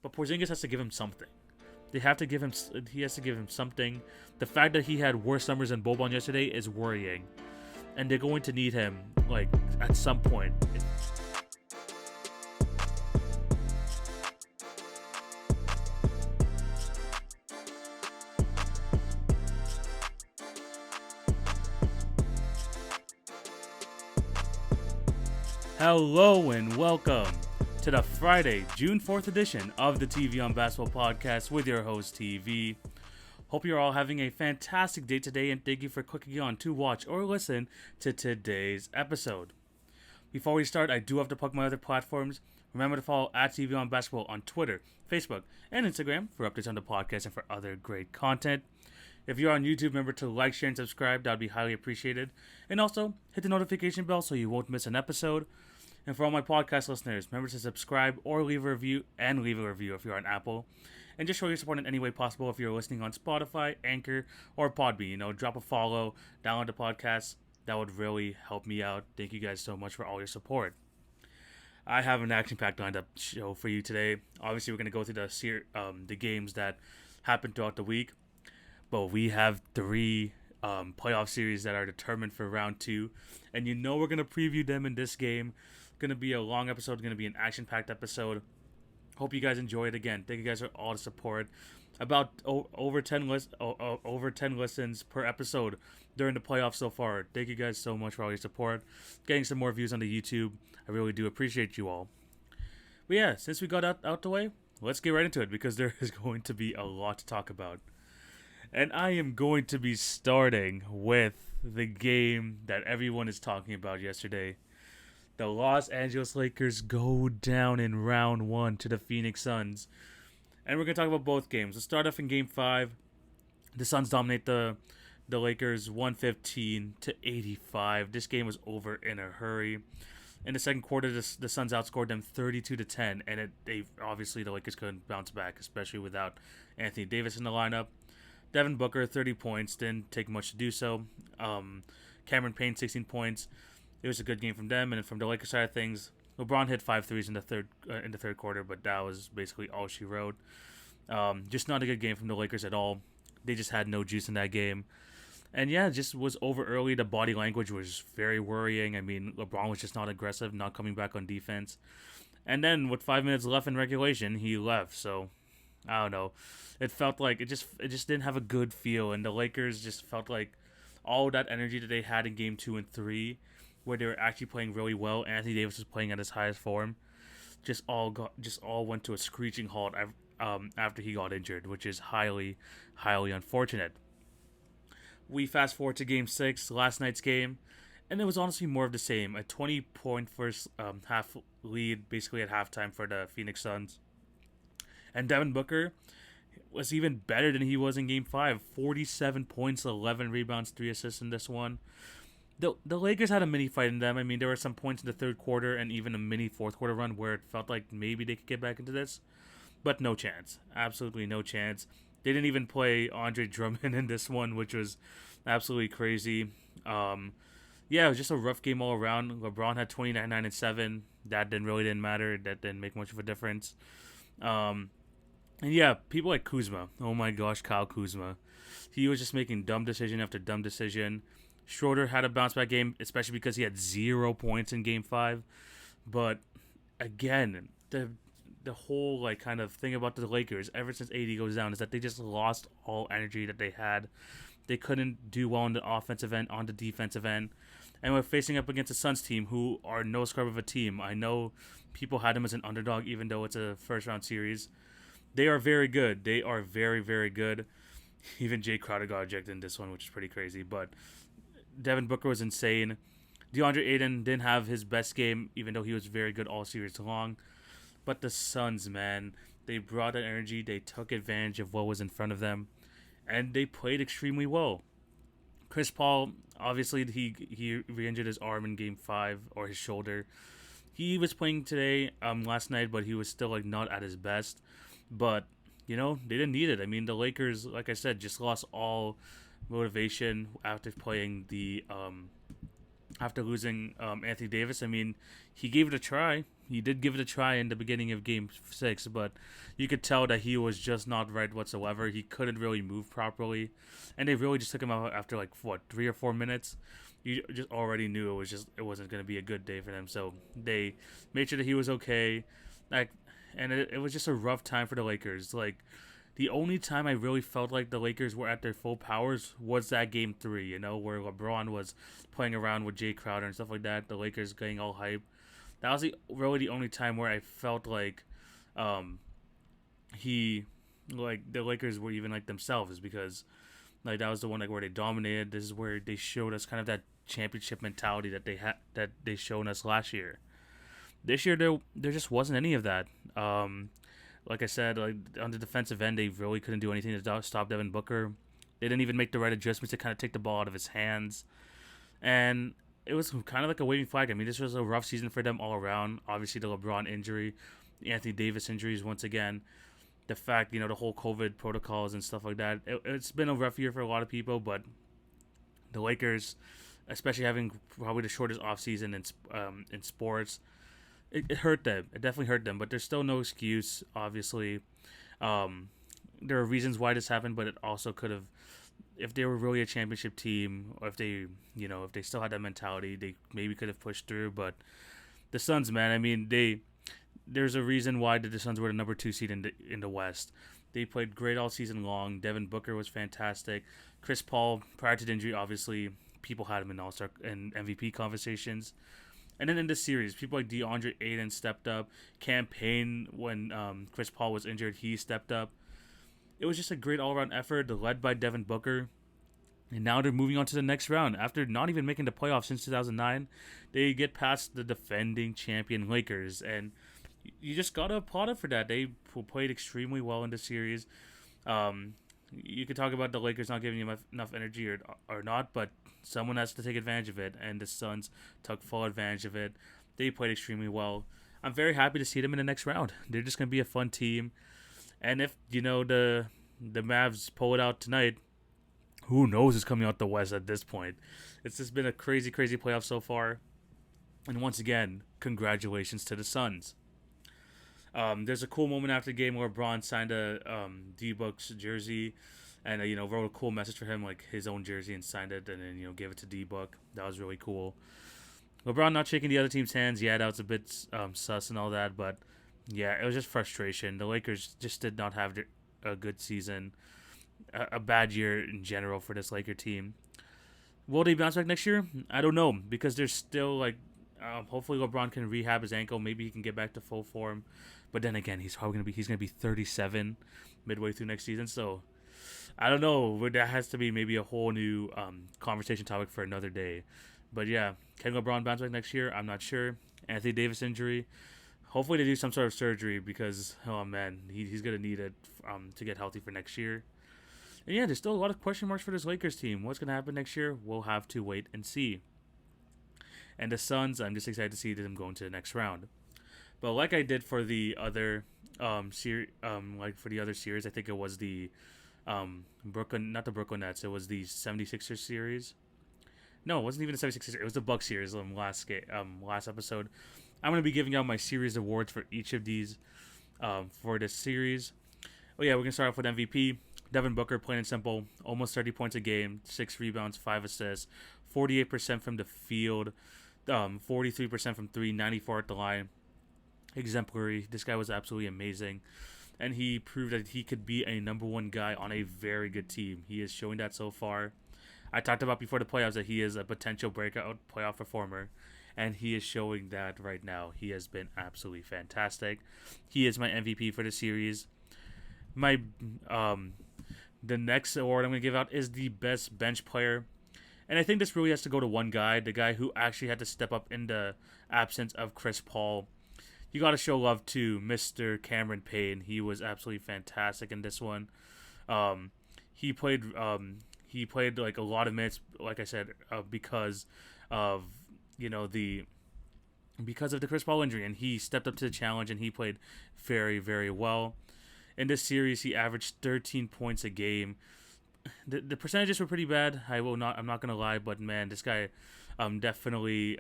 but Porzingis has to give him something. They have to give him. He has to give him something. The fact that he had worse numbers than Boban yesterday is worrying, and they're going to need him like at some point. Hello and welcome to the Friday, June 4th edition of the TV on Basketball podcast with your host, TV. Hope you're all having a fantastic day today, and thank you for clicking on to watch or listen to today's episode. Before we start, I do have to plug my other platforms. Remember to follow at TV on Basketball on Twitter, Facebook, and Instagram for updates on the podcast and for other great content. If you're on YouTube, remember to like, share, and subscribe. That would be highly appreciated. And also, hit the notification bell so you won't miss an episode. And for all my podcast listeners, remember to subscribe or leave a review, and leave a review if you're on Apple. And just show your support in any way possible if you're listening on Spotify, Anchor, or Podbean. Drop a follow, download the podcast. That would really help me out. Thank you guys so much for all your support. I have an action-packed lined up show for you today. Obviously, we're going to go through the games that happened throughout the week. But we have three playoff series that are determined for round two. And we're going to preview them in this game. Going to be a long episode, going to be an action-packed episode. Hope you guys enjoy it again. Thank you guys for all the support. About over 10 listens per episode during the playoffs so far. Thank you guys so much for all your support. Getting some more views on the YouTube. I really do appreciate you all. But yeah, since we got out the way, let's get right into it because there is going to be a lot to talk about. And I am going to be starting with the game that everyone is talking about yesterday. The Los Angeles Lakers go down in round one to the Phoenix Suns. And we're going to talk about both games. Let's start off in game 5. The Suns dominate the Lakers 115-85. This game was over in a hurry. In the second quarter, the Suns outscored them 32-10. And the Lakers couldn't bounce back, especially without Anthony Davis in the lineup. Devin Booker, 30 points. Didn't take much to do so. Cameron Payne, 16 points. It was a good game from them, and from the Lakers side of things, LeBron hit 5 threes in the third quarter, but that was basically all she wrote. Just not a good game from the Lakers at all. They just had no juice in that game, and yeah, it just was over early. The body language was very worrying. I mean, LeBron was just not aggressive, not coming back on defense, and then with 5 minutes left in regulation, he left. So I don't know. It felt like it just didn't have a good feel, and the Lakers just felt like all that energy that they had in game 2 and 3. Where they were actually playing really well. Anthony Davis was playing at his highest form. Just all went to a screeching halt after he got injured, which is highly, highly unfortunate. We fast forward to Game 6, last night's game, and it was honestly more of the same. A 20-point first half lead, basically at halftime for the Phoenix Suns. And Devin Booker was even better than he was in Game 5. 47 points, 11 rebounds, 3 assists in this one. The Lakers had a mini fight in them. I mean, there were some points in the third quarter and even a mini fourth quarter run where it felt like maybe they could get back into this. But no chance. Absolutely no chance. They didn't even play Andre Drummond in this one, which was absolutely crazy. It was just a rough game all around. LeBron had 29, 9, and 7. That didn't matter. That didn't make much of a difference. And yeah, people like Kuzma. Oh my gosh, Kyle Kuzma. He was just making dumb decision after dumb decision. Schroeder had a bounce back game, especially because he had 0 points in Game 5. But again, the whole kind of thing about the Lakers ever since AD goes down is that they just lost all energy that they had. They couldn't do well on the offensive end, on the defensive end. And we're facing up against a Suns team who are no scrub of a team. I know people had them as an underdog even though it's a first round series. They are very good. They are very, very good. Even Jay Crowder got ejected in this one, which is pretty crazy. But Devin Booker was insane. DeAndre Ayton didn't have his best game, even though he was very good all series long. But the Suns, man, they brought that energy. They took advantage of what was in front of them, and they played extremely well. Chris Paul, obviously, he re-injured his arm in Game 5, or his shoulder. He was playing today, last night, but he was still not at his best. But they didn't need it. I mean, the Lakers, like I said, just lost all motivation after after losing Anthony Davis. I mean, he gave it a try. He did give it a try in the beginning of Game 6, but you could tell that he was just not right whatsoever. He couldn't really move properly, and they really just took him out after like what 3 or 4 minutes. You just already knew it wasn't going to be a good day for them. So they made sure that he was okay, like, and it was just a rough time for the Lakers. Like the only time I really felt like the Lakers were at their full powers was that Game 3. Where LeBron was playing around with Jay Crowder and stuff like that. The Lakers getting all hype. That was really the only time where I felt like um, the Lakers were even like themselves, because like that was the one like where they dominated. This is where they showed us kind of that championship mentality that they shown us last year. This year there just wasn't any of that. Like I said, like on the defensive end, they really couldn't do anything to stop Devin Booker. They didn't even make the right adjustments to kind of take the ball out of his hands, and it was kind of like a waving flag. I mean, this was a rough season for them all around. Obviously, the LeBron injury, the Anthony Davis injuries once again, the fact, the whole COVID protocols and stuff like that. It's been a rough year for a lot of people, but the Lakers, especially having probably the shortest offseason in sports, it hurt them. It definitely hurt them, but there's still no excuse, obviously. There are reasons why this happened, but it also could have, if they were really a championship team, or if they still had that mentality, they maybe could have pushed through. But the Suns, man, I mean, there's a reason why the Suns were the number 2 seed in the West. They played great all season long. Devin Booker was fantastic. Chris Paul, prior to the injury, obviously people had him in All-Star and MVP conversations. And then in this series, people like DeAndre Ayton stepped up. Cam Payne, when Chris Paul was injured, he stepped up. It was just a great all-around effort, led by Devin Booker. And now they're moving on to the next round. After not even making the playoffs since 2009, they get past the defending champion Lakers. And you just got to applaud them for that. They played extremely well in the series. You could talk about the Lakers not giving you enough energy or not, but someone has to take advantage of it. And the Suns took full advantage of it. They played extremely well. I'm very happy to see them in the next round. They're just going to be a fun team. And if, the Mavs pull it out tonight, who knows who's coming out the West at this point. It's just been a crazy, crazy playoff so far. And once again, congratulations to the Suns. There's a cool moment after the game where LeBron signed a D-Book's jersey and, wrote a cool message for him, like his own jersey, and signed it and then, gave it to D-Book. That was really cool. LeBron not shaking the other team's hands. Yeah, that was a bit sus and all that, but yeah, it was just frustration. The Lakers just did not have a good season, a bad year in general for this Laker team. Will they bounce back next year? I don't know, because there's still hopefully LeBron can rehab his ankle. Maybe he can get back to full form. But then again, he's gonna be 37 midway through next season. So I don't know. That has to be maybe a whole new conversation topic for another day. But yeah, can LeBron bounce back next year? I'm not sure. Anthony Davis injury. Hopefully they do some sort of surgery, because, oh man, he's going to need it to get healthy for next year. And yeah, there's still a lot of question marks for this Lakers team. What's going to happen next year? We'll have to wait and see. And the Suns, I'm just excited to see them going to the next round. But like I did for the other series, I think it was the not the Brooklyn Nets, it was the 76ers series. No, it wasn't even the 76ers. It was the Bucks series last episode. I'm going to be giving out my series awards for each of these for this series. Oh yeah, we're going to start off with MVP. Devin Booker, plain and simple. Almost 30 points a game, 6 rebounds, 5 assists, 48% from the field, 43% from 3, 94 at the line. Exemplary. This guy was absolutely amazing. And he proved that he could be a number 1 guy on a very good team. He is showing that so far. I talked about before the playoffs that he is a potential breakout playoff performer. And he is showing that right now. He has been absolutely fantastic. He is my MVP for the series. The next award I'm going to give out is the best bench player. And I think this really has to go to one guy, the guy who actually had to step up in the absence of Chris Paul. You got to show love to Mr. Cameron Payne. He was absolutely fantastic in this one. He played like a lot of minutes, like I said, because of the Chris Paul injury, and he stepped up to the challenge and he played very, very well. In this series, he averaged 13 points a game. The percentages were pretty bad. I'm not gonna lie, but man, this guy definitely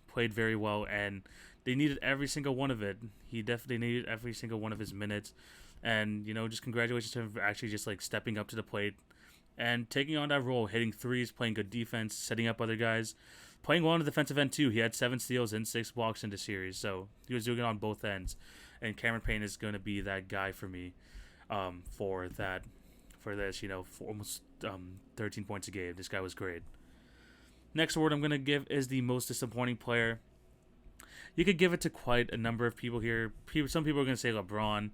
played very well, and They needed every single one of it. He definitely needed every single one of his minutes. And, just congratulations to him for actually just like stepping up to the plate and taking on that role, hitting threes, playing good defense, setting up other guys, playing well on the defensive end too. He had 7 steals and 6 blocks in the series, so he was doing it on both ends. And Cameron Payne is going to be that guy for me, for this, for almost 13 points a game. This guy was great. Next award I'm going to give is the most disappointing player. You could give it to quite a number of people here. Some people are going to say LeBron.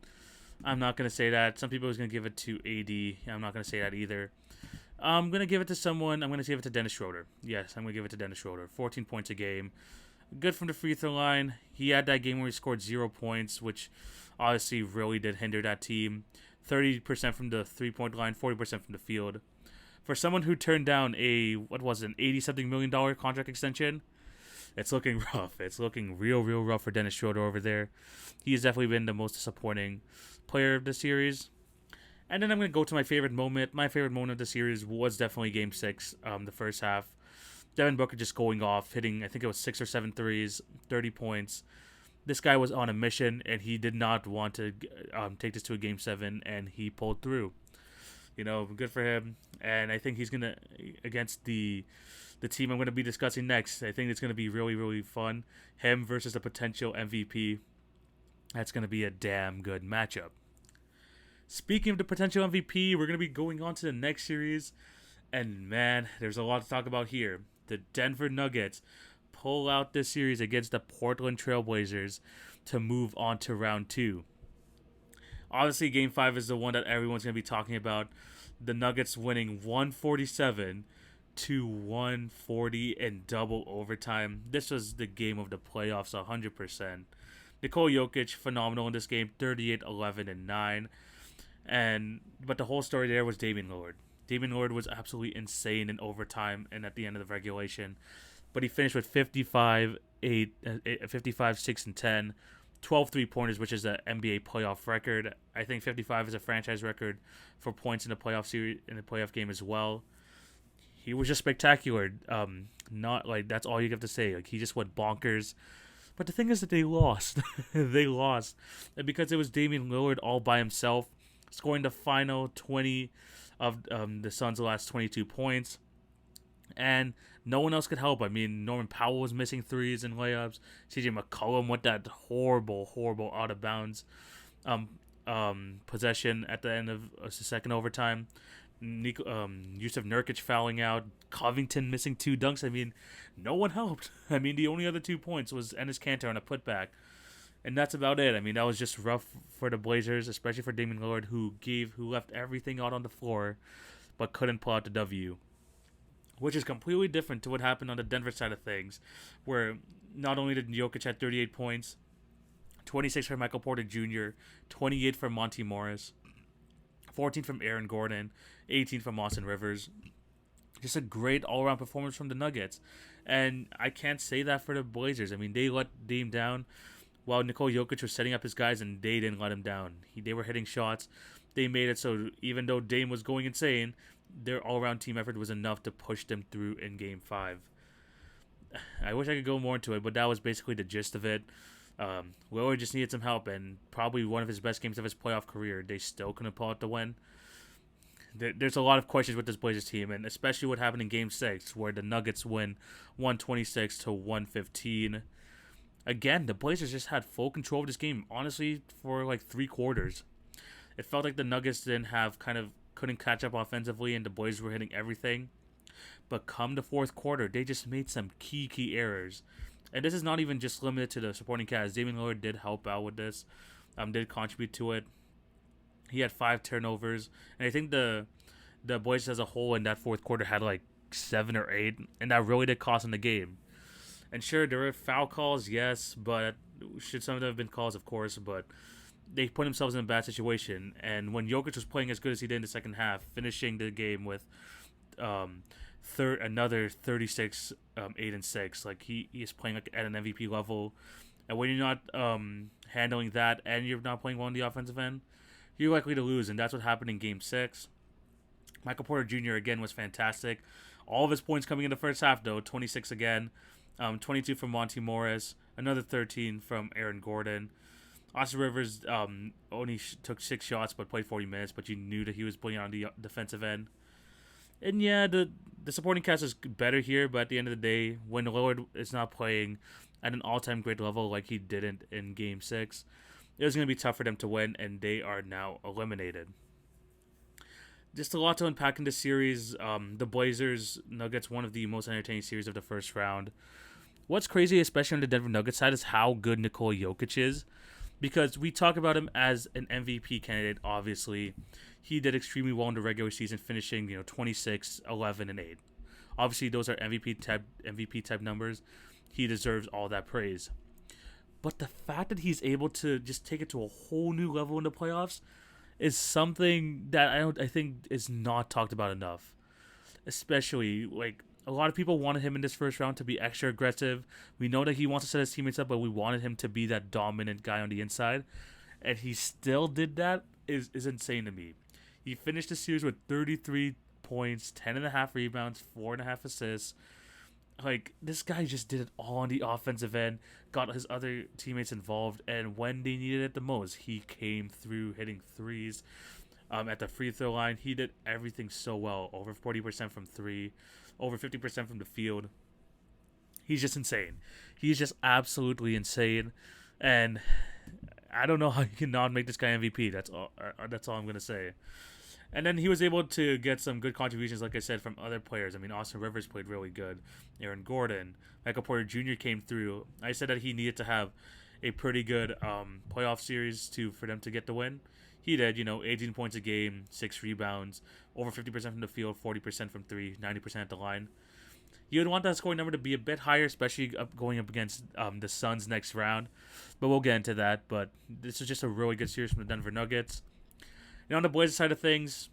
I'm not going to say that. Some people are going to give it to AD. I'm not going to say that either. I'm going to give it to someone. I'm going to give it to Dennis Schroeder. Yes, I'm going to give it to Dennis Schroeder. 14 points a game. Good from the free throw line. He had that game where he scored 0 points, which obviously really did hinder that team. 30% from the three-point line, 40% from the field. For someone who turned down an $80-something million contract extension, it's looking rough. It's looking real rough for Dennis Schroeder over there. He has definitely been the most disappointing player of the series. And then I'm going to go to my favorite moment. My favorite moment of the series was definitely Game 6, the first half. Devin Booker just going off, hitting, I think it was 6 or 7 threes, 30 points. This guy was on a mission, and he did not want to take this to a Game 7, and he pulled through. Good for him. And I think he's going to, against the team I'm going to be discussing next, I think it's going to be really fun. Him versus a potential MVP. That's going to be a damn good matchup. Speaking of the potential MVP, we're going to be going on to the next series. And man, there's a lot to talk about here. The Denver Nuggets pull out this series against the Portland Trailblazers to move on to round 2. Obviously, Game 5 is the one that everyone's going to be talking about. The Nuggets winning 147 to 140 in double overtime. This was the game of the playoffs 100%. Nikola Jokic, phenomenal in this game, 38, 11, and 9. But the whole story there was Damian Lillard. Damian Lillard was absolutely insane in overtime and at the end of the regulation. But he finished with 55, 6, and 10. 12 3-pointers, which is an NBA playoff record. I think 55 is a franchise record for points in the playoff series, in the playoff game as well. He was just spectacular. Not like that's all you have to say. Like, he just went bonkers. But the thing is that they lost. They lost. And because it was Damian Lillard all by himself, scoring the final 20 of the Suns' last 22 points. And no one else could help. I mean, Norman Powell was missing threes and layups. CJ McCollum with that horrible out of bounds possession at the end of the second overtime. Yusuf Nurkic fouling out. Covington missing 2 dunks. I mean, no one helped. I mean, the only other 2 points was Enes Kanter on a putback. And that's about it. I mean, that was just rough for the Blazers, especially for Damian Lillard, who left everything out on the floor, but couldn't pull out the W. Which is completely different to what happened on the Denver side of things, where not only did Jokic have 38 points, 26 from Michael Porter Jr., 28 from Monty Morris, 14 from Aaron Gordon, 18 from Austin Rivers. Just a great all-around performance from the Nuggets. And I can't say that for the Blazers. I mean, they let Dame down while Nikola Jokic was setting up his guys, and they didn't let him down. They were hitting shots. They made it so even though Dame was going insane, their all-around team effort was enough to push them through in Game 5. I wish I could go more into it, but that was basically the gist of it. Lillard just needed some help, and probably one of his best games of his playoff career. They still couldn't pull out the win. There's a lot of questions with this Blazers team, and especially what happened in Game 6, where the Nuggets win 126 to 115. Again, the Blazers just had full control of this game, honestly, for like 3 quarters. It felt like the Nuggets couldn't catch up offensively, and the Blazers were hitting everything. But come the fourth quarter, they just made some key errors. And this is not even just limited to the supporting cast. Damian Lillard did help out with this, did contribute to it. He had 5 turnovers, and I think the Blazers as a whole in that fourth quarter had like 7 or 8, and that really did cost them the game. And sure, there were foul calls, yes, but should some of them have been calls, of course, but they put themselves in a bad situation. And when Jokic was playing as good as he did in the second half, finishing the game with another 36, 8 and 6, like he is playing like at an MVP level. And when you're not handling that, and you're not playing well on the offensive end, you're likely to lose. And that's what happened in Game 6. Michael Porter Jr. again was fantastic. All of his points coming in the first half, though. 26 again, 22 from Monty Morris, another 13 from Aaron Gordon. Austin Rivers only took 6 shots but played 40 minutes, but you knew that he was playing on the defensive end. And yeah, the supporting cast is better here, but at the end of the day, when Lillard is not playing at an all-time great level like he didn't in Game 6, it was going to be tough for them to win, and they are now eliminated. Just a lot to unpack in this series. The Blazers Nuggets, one of the most entertaining series of the first round. What's crazy, especially on the Denver Nuggets side, is how good Nikola Jokic is. Because we talk about him as an MVP candidate, obviously. He did extremely well in the regular season, finishing 26, 11, and 8. Obviously, those are MVP type numbers. He deserves all that praise. But the fact that he's able to just take it to a whole new level in the playoffs is something that I think is not talked about enough. Especially, like, a lot of people wanted him in this first round to be extra aggressive. We know that he wants to set his teammates up, but we wanted him to be that dominant guy on the inside. And he still did that is insane to me. He finished the series with 33 points, 10.5 rebounds, 4.5 assists. Like, this guy just did it all on the offensive end, got his other teammates involved, and when they needed it the most, he came through hitting threes. At the free throw line, he did everything so well. Over 40% from three, over 50% from the field. He's just insane. He's just absolutely insane, and I don't know how you can not make this guy MVP. That's all. That's all I'm gonna say. And then he was able to get some good contributions, like I said, from other players. I mean, Austin Rivers played really good. Aaron Gordon, Michael Porter Jr. came through. I said that he needed to have a pretty good playoff series for them to get the win. He did, 18 points a game, 6 rebounds, over 50% from the field, 40% from three, 90% at the line. You would want that scoring number to be a bit higher, especially going up against the Suns next round. But we'll get into that. But this is just a really good series from the Denver Nuggets. On the Blazers side of things,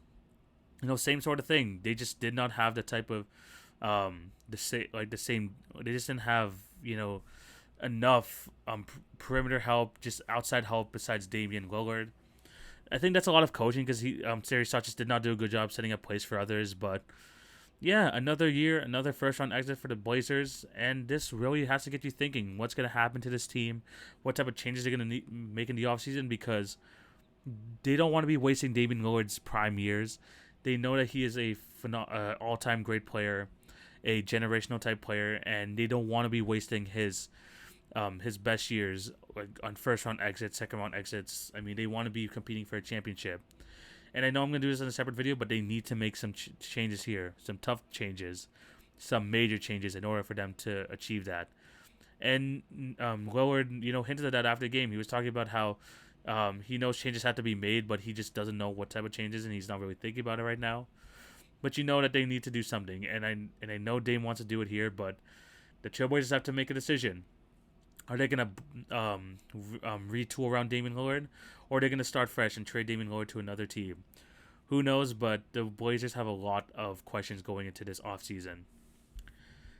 same sort of thing. They just did not have the type of the same. They just didn't have enough perimeter help, just outside help besides Damian Lillard. I think that's a lot of coaching because Serge just did not do a good job setting up plays for others. But yeah, another year, another first round exit for the Blazers, and this really has to get you thinking what's going to happen to this team, what type of changes they're going to make in the offseason, because they don't want to be wasting Damian Lillard's prime years. They know that he is a all-time great player, a generational type player, and they don't want to be wasting his best years on first-round exits, second-round exits. I mean, they want to be competing for a championship. And I know I'm going to do this in a separate video, but they need to make some changes here, some tough changes, some major changes in order for them to achieve that. And Lillard, hinted at that after the game. He was talking about how he knows changes have to be made, but he just doesn't know what type of changes, and he's not really thinking about it right now. But that they need to do something, and I know Dame wants to do it here, but the Trailblazers have to make a decision. Are they going to retool around Damian Lillard, or are they going to start fresh and trade Damian Lillard to another team? Who knows, but the Blazers have a lot of questions going into this offseason.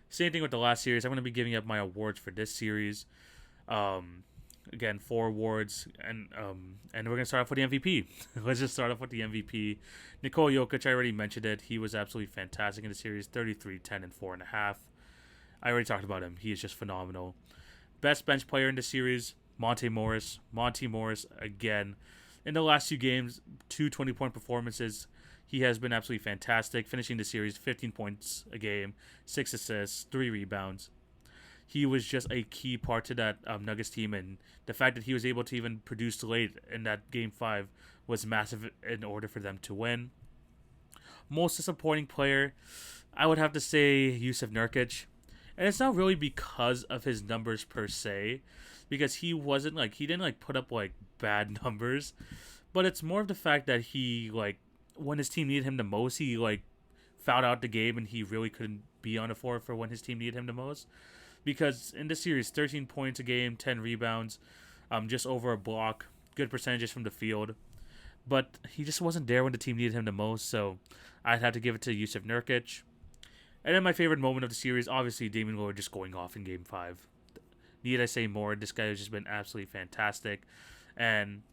Same thing with the last series. I'm going to be giving up my awards for this series. Again, 4 awards, and we're going to start off with the MVP. Let's just start off with the MVP. Nikola Jokic, I already mentioned it. He was absolutely fantastic in the series, 33, 10, and 4.5. I already talked about him. He is just phenomenal. Best bench player in the series, Monte Morris. Monte Morris, again, in the last 2 games, 2 20-point performances. He has been absolutely fantastic, finishing the series 15 points a game, 6 assists, 3 rebounds. He was just a key part to that Nuggets team, and the fact that he was able to even produce late in that Game 5 was massive in order for them to win. Most disappointing player, I would have to say Jusuf Nurkic. And it's not really because of his numbers per se, because he didn't put up bad numbers, but it's more of the fact that he when his team needed him the most, he fouled out the game and he really couldn't be on the floor for when his team needed him the most. Because in this series, 13 points a game, 10 rebounds, just over a block, good percentages from the field, but he just wasn't there when the team needed him the most. So I'd have to give it to Jusuf Nurkic. And then my favorite moment of the series, obviously, Damian Lillard just going off in Game 5. Need I say more? This guy has just been absolutely fantastic. And,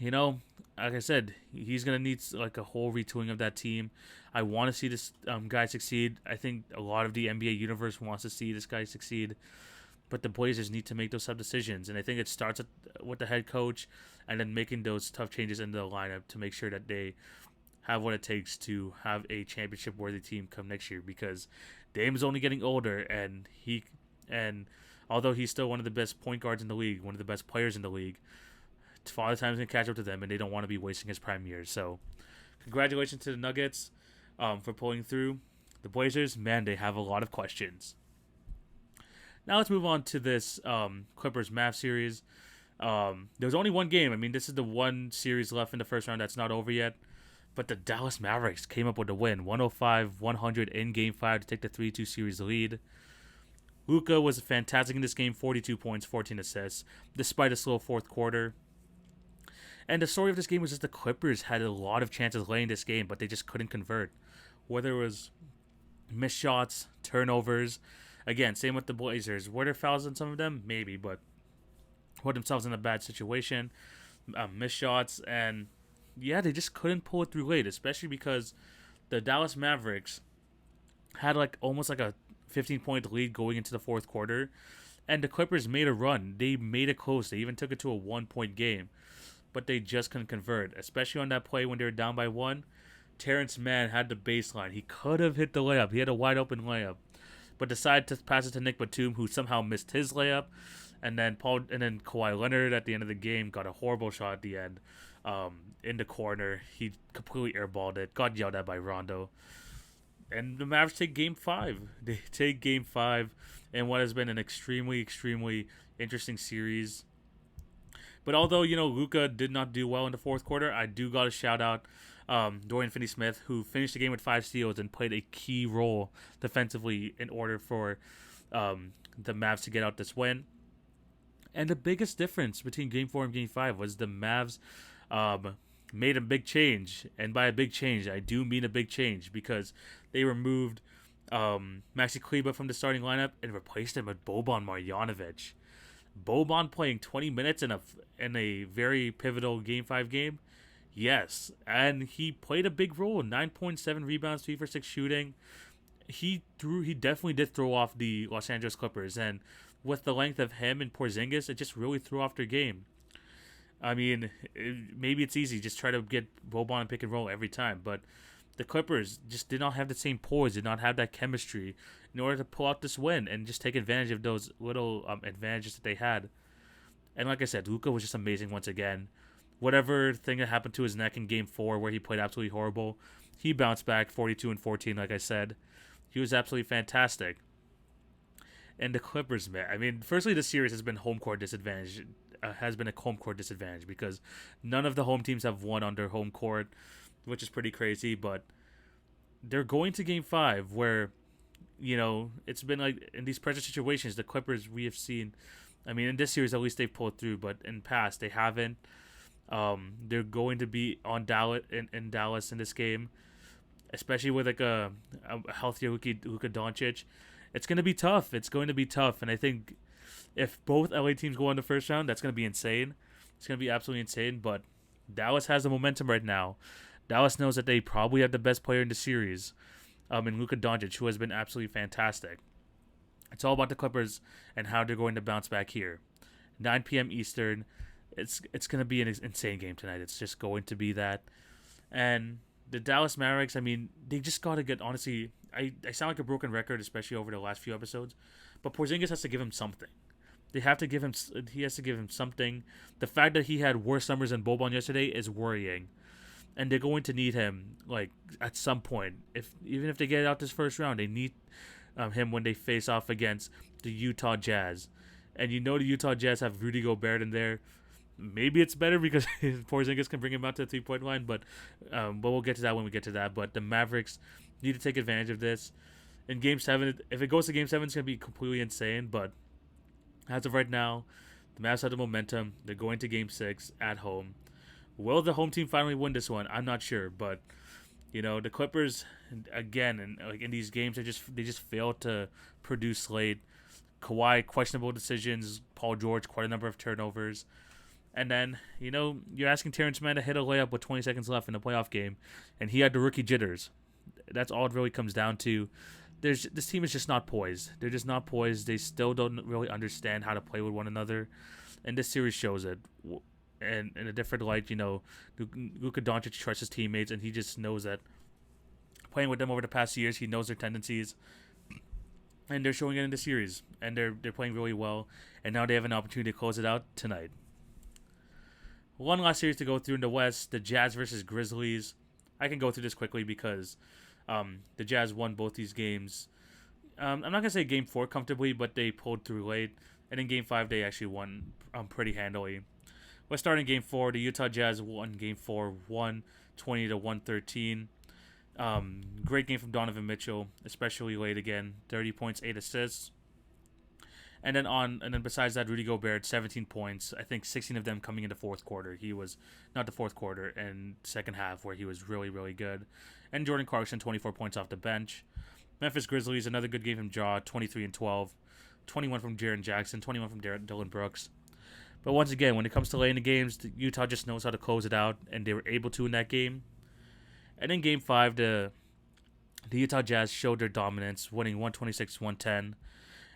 like I said, he's going to need a whole retooling of that team. I want to see this guy succeed. I think a lot of the NBA universe wants to see this guy succeed. but the Blazers need to make those tough decisions, and I think it starts with the head coach, and then making those tough changes in the lineup to make sure that they have what it takes to have a championship-worthy team come next year. Because Dame is only getting older, and although he's still one of the best point guards in the league, one of the best players in the league, Father Time's gonna catch up to them, and they don't want to be wasting his prime years. So, congratulations to the Nuggets for pulling through. The Blazers, man, they have a lot of questions. Now let's move on to this Clippers Mavs series. There's only one game. I mean, this is the one series left in the first round that's not over yet. But the Dallas Mavericks came up with a win, 105-100 in Game 5 to take the 3-2 series lead. Luka was fantastic in this game, 42 points, 14 assists, despite a slow fourth quarter. And the story of this game was just the Clippers had a lot of chances late in this game, but they just couldn't convert. Whether it was missed shots, turnovers. Again, same with the Blazers. Were there fouls on some of them? Maybe, but put themselves in a bad situation. Missed shots, and yeah, they just couldn't pull it through late, especially because the Dallas Mavericks had almost a 15-point lead going into the fourth quarter, and the Clippers made a run. They made it close. They even took it to a 1-point game, but they just couldn't convert, especially on that play when they were down by 1. Terrence Mann had the baseline. He could have hit the layup. He had a wide-open layup, but decided to pass it to Nick Batum, who somehow missed his layup. And then Kawhi Leonard at the end of the game got a horrible shot at the end in the corner. He completely airballed it, got yelled at by Rondo. And the Mavs take Game 5. They take Game 5 in what has been an extremely, extremely interesting series. But although, Luka did not do well in the fourth quarter, I do got to shout out Dorian Finney-Smith, who finished the game with 5 steals and played a key role defensively in order for the Mavs to get out this win. And the biggest difference between Game 4 and Game 5 was the Mavs made a big change. And by a big change, I do mean a big change, because they removed Maxi Kleber from the starting lineup and replaced him with Boban Marjanovic. Boban playing 20 minutes in a very pivotal Game 5 game? Yes. And he played a big role. 9.7 rebounds, 3 for 6 shooting. He definitely did throw off the Los Angeles Clippers, and with the length of him and Porzingis, it just really threw off their game. I mean, maybe it's easy, just try to get Boban and pick and roll every time, but the Clippers just did not have the same poise, did not have that chemistry in order to pull out this win and just take advantage of those little advantages that they had. And like I said, Luka was just amazing once again. Whatever thing that happened to his neck in Game 4 where he played absolutely horrible, he bounced back 42-14, like I said. He was absolutely fantastic. And the Clippers, man, I mean, firstly, the series has been a home court disadvantage because none of the home teams have won on their home court, which is pretty crazy. But they're going to Game 5 where, it's been in these pressure situations, the Clippers we have seen, I mean, in this series, at least they've pulled through, but in past, they haven't. They're going to be on Dallas in Dallas in this game, especially with a healthier Luka Doncic. It's going to be tough. And I think if both LA teams go on the first round, that's going to be insane. It's going to be absolutely insane. But Dallas has the momentum right now. Dallas knows that they probably have the best player in the series, in Luka Doncic, who has been absolutely fantastic. It's all about the Clippers and how they're going to bounce back here. 9 p.m. Eastern. It's going to be an insane game tonight. It's just going to be that. And the Dallas Mavericks, I mean, they just got to get, honestly, I sound like a broken record, especially over the last few episodes, but Porzingis has to give him something. He has to give him something. The fact that he had worse numbers than Boban yesterday is worrying, and they're going to need him at some point. Even if they get out this first round, they need him when they face off against the Utah Jazz, and the Utah Jazz have Rudy Gobert in there. Maybe it's better because Porzingis can bring him out to the 3-point line, but we'll get to that when we get to that. But the Mavericks need to take advantage of this. In Game 7, if it goes to Game 7, it's going to be completely insane. But as of right now, the Mavs have the momentum. They're going to Game 6 at home. Will the home team finally win this one? I'm not sure. But, the Clippers, again, in these games, they just fail to produce late. Kawhi, questionable decisions. Paul George, quite a number of turnovers. And then, you're asking Terrence Mann to hit a layup with 20 seconds left in a playoff game, and he had the rookie jitters. That's all it really comes down to. this team is just not poised. They're just not poised. They still don't really understand how to play with one another, and this series shows it. And in a different light, Luka Doncic trusts his teammates, and he just knows that playing with them over the past years, he knows their tendencies, and they're showing it in the series, and they're playing really well, and now they have an opportunity to close it out tonight. One last series to go through in the West, the Jazz versus Grizzlies. I can go through this quickly because the Jazz won both these games. I'm not going to say Game 4 comfortably, but they pulled through late. And in Game 5, they actually won pretty handily. Let's start in Game 4. The Utah Jazz won Game 4, 120 to 113. Great game from Donovan Mitchell, especially late again. 30 points, 8 assists. And then besides that, Rudy Gobert, 17 points. I think 16 of them coming in the fourth quarter. He was not the fourth quarter, and second half where he was really, really good. And Jordan Clarkson, 24 points off the bench. Memphis Grizzlies, another good game from Ja, 23 and 12. 21 from Jaren Jackson, 21 from Dillon Brooks. But once again, when it comes to laying the games, Utah just knows how to close it out, and they were able to in that game. And in Game 5, the Utah Jazz showed their dominance, winning 126-110.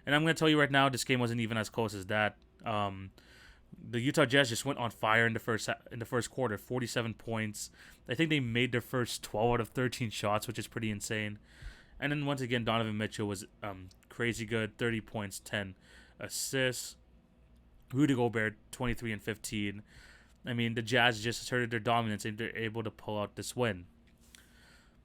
And I'm going to tell you right now, this game wasn't even as close as that. The Utah Jazz just went on fire in the first quarter, 47 points. I think they made their first 12 out of 13 shots, which is pretty insane. And then once again, Donovan Mitchell was crazy good, 30 points, 10 assists. Rudy Gobert, 23 and 15. I mean, the Jazz just asserted their dominance and they're able to pull out this win.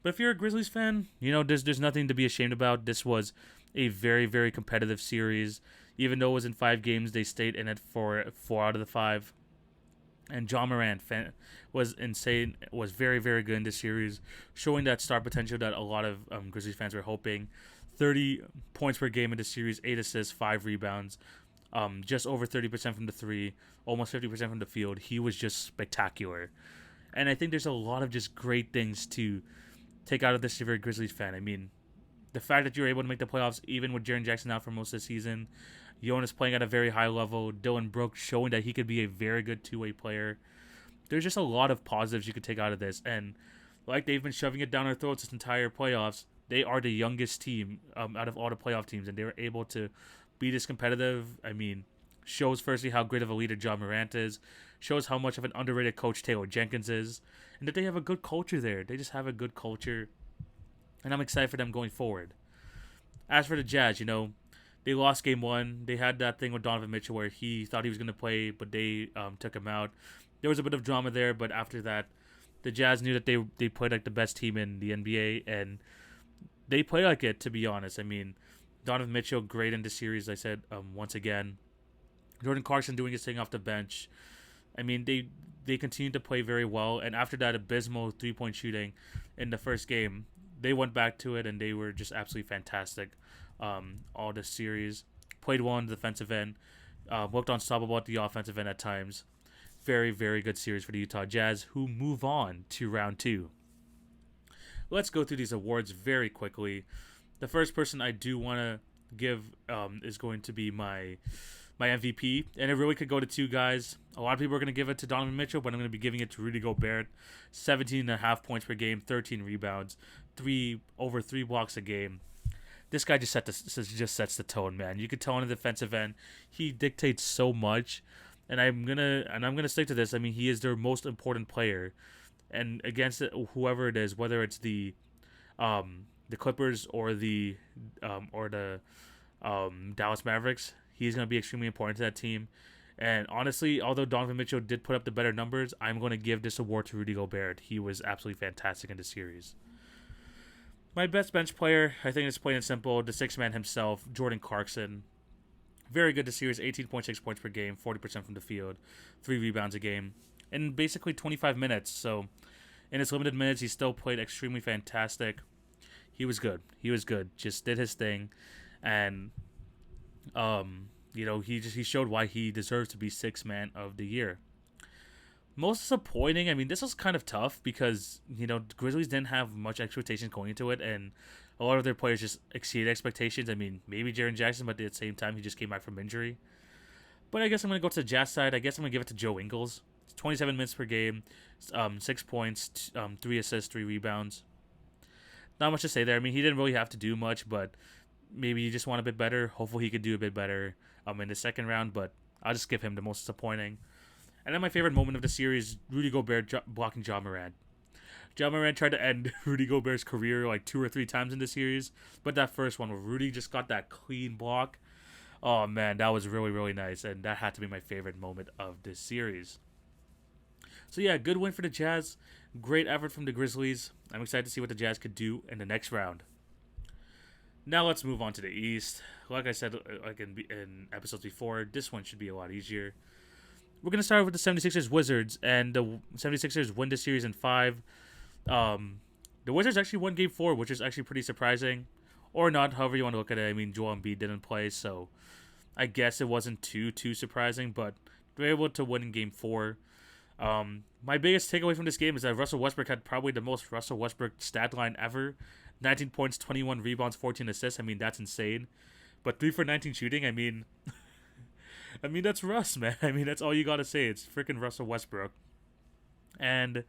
But if you're a Grizzlies fan, there's nothing to be ashamed about. This was a very, very competitive series. Even though it was in 5 games, they stayed in it for 4 out of the 5. And Ja Morant was insane, was very, very good in this series, showing that star potential that a lot of Grizzlies fans were hoping. 30 points per game in this series, 8 assists, 5 rebounds, just over 30% from the 3, almost 50% from the field. He was just spectacular. And I think there's a lot of just great things to take out of this if you're a Grizzlies fan. I mean, the fact that you're able to make the playoffs even with Jaren Jackson out for most of the season, Jonas playing at a very high level, Dillon Brooks showing that he could be a very good two-way player. There's just a lot of positives you could take out of this. And like they've been shoving it down our throats this entire playoffs, they are the youngest team out of all the playoff teams, and they were able to be this competitive. I mean, shows firstly how great of a leader Ja Morant is, shows how much of an underrated coach Taylor Jenkins is, and that they have a good culture there. They just have a good culture, and I'm excited for them going forward. As for the Jazz, they lost Game 1. They had that thing with Donovan Mitchell where he thought he was going to play, but they took him out. There was a bit of drama there, but after that, the Jazz knew that they played like the best team in the NBA, and they play like it, to be honest. I mean, Donovan Mitchell, great in the series, I said once again. Jordan Clarkson doing his thing off the bench. I mean, they continued to play very well, and after that abysmal three-point shooting in the first game, they went back to it, and they were just absolutely fantastic all this series. Played well on the defensive end, looked unstoppable at the offensive end at times. Very, very good series for the Utah Jazz, who move on to round 2. Let's go through these awards very quickly. The first person I do want to give is going to be my MVP, and it really could go to 2 guys. A lot of people are going to give it to Donovan Mitchell, but I'm going to be giving it to Rudy Gobert. 17.5 points per game, 13 rebounds, over 3 blocks a game. This guy just sets the tone, man. You could tell on the defensive end, he dictates so much, and I'm gonna stick to this. I mean, he is their most important player, and against whoever it is, whether it's the Clippers or the Dallas Mavericks, he's gonna be extremely important to that team. And honestly, although Donovan Mitchell did put up the better numbers, I'm going to give this award to Rudy Gobert. He was absolutely fantastic in the series. My best bench player, I think it's plain and simple, the 6th man himself, Jordan Clarkson. Very good this series, 18.6 points per game, 40% from the field, 3 rebounds a game, in basically 25 minutes. So in his limited minutes, he still played extremely fantastic. He was good. Just did his thing. And, he showed why he deserves to be 6th man of the year. Most disappointing, I mean, this was kind of tough because, the Grizzlies didn't have much expectations going into it, and a lot of their players just exceeded expectations. I mean, maybe Jaren Jackson, but at the same time, he just came back from injury. But I guess I'm going to go to the Jazz side. I guess I'm going to give it to Joe Ingles. 27 minutes per game, 6 points, 3 assists, 3 rebounds. not much to say there. I mean, he didn't really have to do much, but maybe you just want a bit better. Hopefully, he could do a bit better in the second round, but I'll just give him the most disappointing. And then my favorite moment of the series, Rudy Gobert blocking Ja Morant. Ja Morant tried to end Rudy Gobert's career like 2 or 3 times in the series, but that first one where Rudy just got that clean block, oh man, that was really, really nice, and that had to be my favorite moment of this series. So yeah, good win for the Jazz. Great effort from the Grizzlies. I'm excited to see what the Jazz could do in the next round. Now let's move on to the East. Like I said, like in episodes before, this one should be a lot easier. We're going to start with the 76ers Wizards, and the 76ers win the series in 5. The Wizards actually won Game 4, which is actually pretty surprising. Or not, however you want to look at it. I mean, Joel Embiid didn't play, so I guess it wasn't too surprising, but they were able to win in Game 4. My biggest takeaway from this game is that Russell Westbrook had probably the most Russell Westbrook stat line ever. 19 points, 21 rebounds, 14 assists. I mean, that's insane. But 3 for 19 shooting, I mean, that's Russ, man. I mean, that's all you gotta say. It's freaking Russell Westbrook. And,